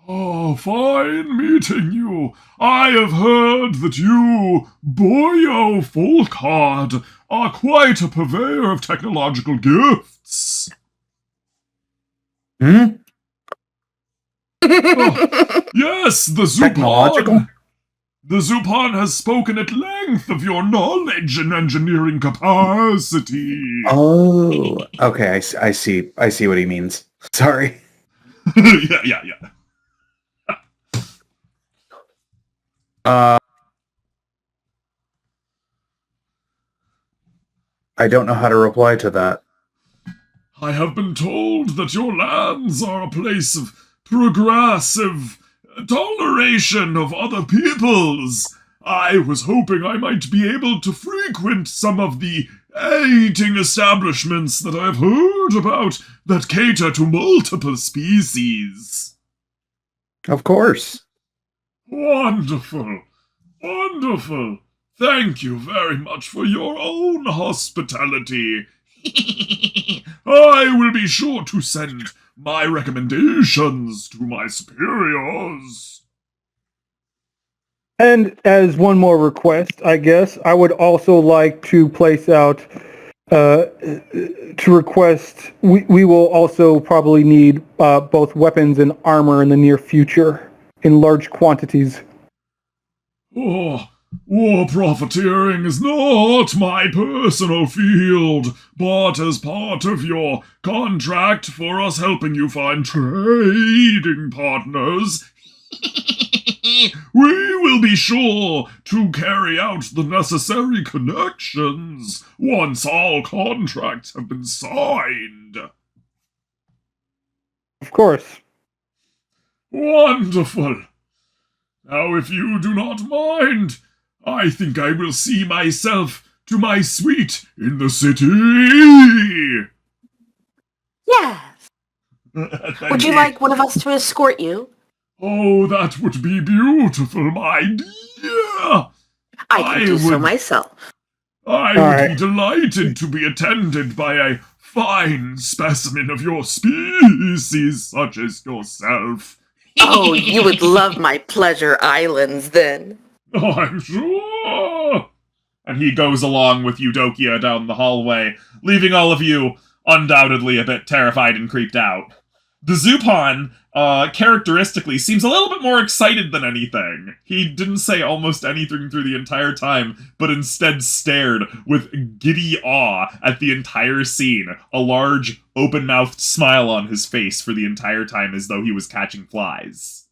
Oh, fine meeting you. I have heard that you, Boyo Folkard, are quite a purveyor of technological gifts. Hmm? Oh, yes, the Technological? Zupan. The Zupan has spoken at length of your knowledge and engineering capacity. Oh, okay. I see. I see what he means. Sorry. Yeah. I don't know how to reply to that. I have been told that your lands are a place of progressive toleration of other peoples. I was hoping I might be able to frequent some of the eating establishments that I've heard about that cater to multiple species. Of course. Wonderful. Wonderful. Thank you very much for your own hospitality. I will be sure to send my recommendations to my superiors. And as one more request, I guess, I would also like to place out to request, we will also probably need both weapons and armor in the near future in large quantities. Oh, war profiteering is not my personal field, but as part of your contract for us helping you find trading partners, we will be sure to carry out the necessary connections once all contracts have been signed. Of course. Wonderful. Now, if you do not mind, I think I will see myself to my suite in the city. Yes. Would you like one of us to escort you? Oh, that would be beautiful, my dear. I can do so myself. I would be delighted to be attended by a fine specimen of your species, such as yourself. Oh, you would love my pleasure islands then. Oh, I'm sure. And he goes along with Eudokia down the hallway, leaving all of you undoubtedly a bit terrified and creeped out. The Zupan, characteristically, seems a little bit more excited than anything. He didn't say almost anything through the entire time, but instead stared with giddy awe at the entire scene, a large, open-mouthed smile on his face for the entire time as though he was catching flies.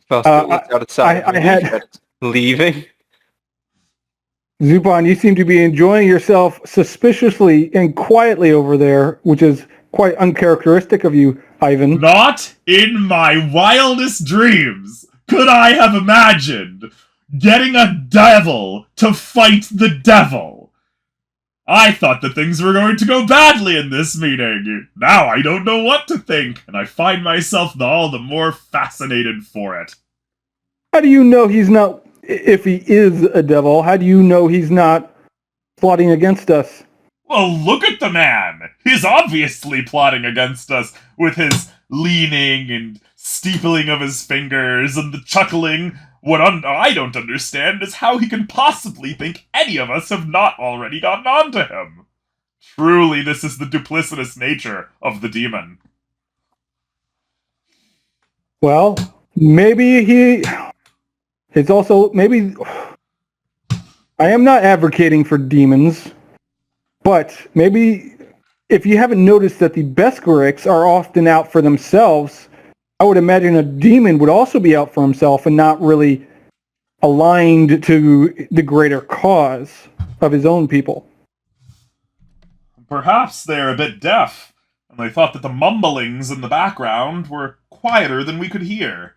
Fausto looks outside. I had leaving. Zupan, you seem to be enjoying yourself suspiciously and quietly over there, which is quite uncharacteristic of you, Ivan. Not in my wildest dreams could I have imagined getting a devil to fight the devil. I thought that things were going to go badly in this meeting. Now I don't know what to think, and I find myself all the more fascinated for it. How do you know he's not, if he is a devil, how do you know he's not plotting against us? Well, look at the man! He's obviously plotting against us with his leaning and steepling of his fingers and the chuckling. What I don't understand is how he can possibly think any of us have not already gotten on to him. Truly, this is the duplicitous nature of the demon. Well, maybe it's also, maybe, I am not advocating for demons, but maybe if you haven't noticed that the Beskarics are often out for themselves, I would imagine a demon would also be out for himself and not really aligned to the greater cause of his own people. Perhaps they're a bit deaf, and they thought that the mumblings in the background were quieter than we could hear.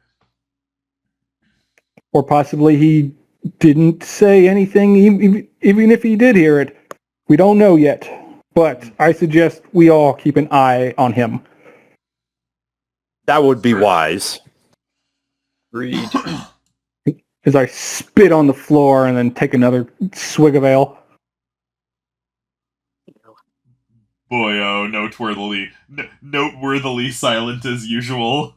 Or possibly he didn't say anything, even if he did hear it. We don't know yet, but I suggest we all keep an eye on him. That would be wise. Read. As I spit on the floor and then take another swig of ale. Boy, oh, noteworthily silent as usual.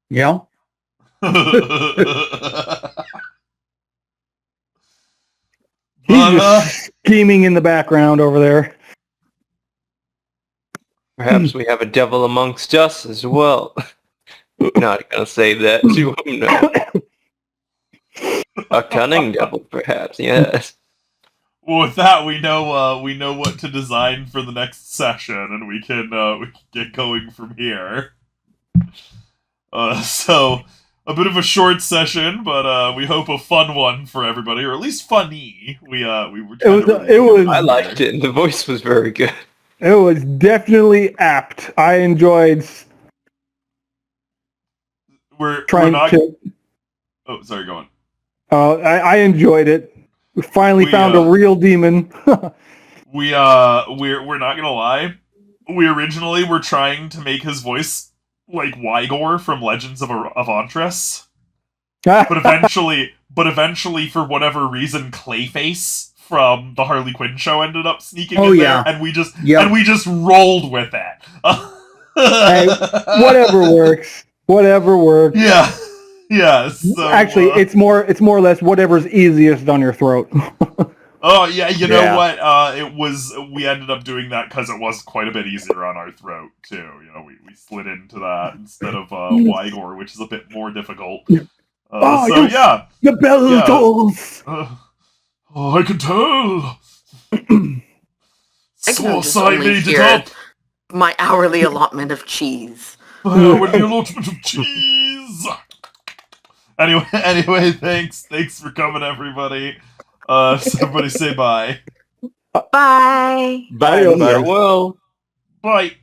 Yeah. He's just scheming in the background over there. Perhaps we have a devil amongst us as well. Not gonna say that to him, no. A cunning devil, perhaps, yes. Well, with that, we know what to design for the next session, and we can get going from here. So a bit of a short session, but we hope a fun one for everybody, or at least funny. We were. It was. I liked it, and the voice was very good. It was definitely apt. I enjoyed. We're trying not. to. Oh, sorry. Go on. I enjoyed it. We finally found a real demon. we're not gonna lie. We originally were trying to make his voice like Wygor from Legends of Avantris, but eventually, for whatever reason, Clayface from the Harley Quinn show ended up sneaking in there, and we just rolled with it. Hey, whatever works. Whatever works. Yeah. Yeah. So, actually, it's more or less whatever's easiest on your throat. Oh yeah, you know what? We ended up doing that because it was quite a bit easier on our throat too. You know, we slid into that instead of Wygor, which is a bit more difficult. The bell tolls. I can tell. I can just only hear my hourly allotment of cheese. Hourly allotment of cheese. Anyway, thanks for coming, everybody. Somebody say bye. Bye. Bye. Farewell. Bye.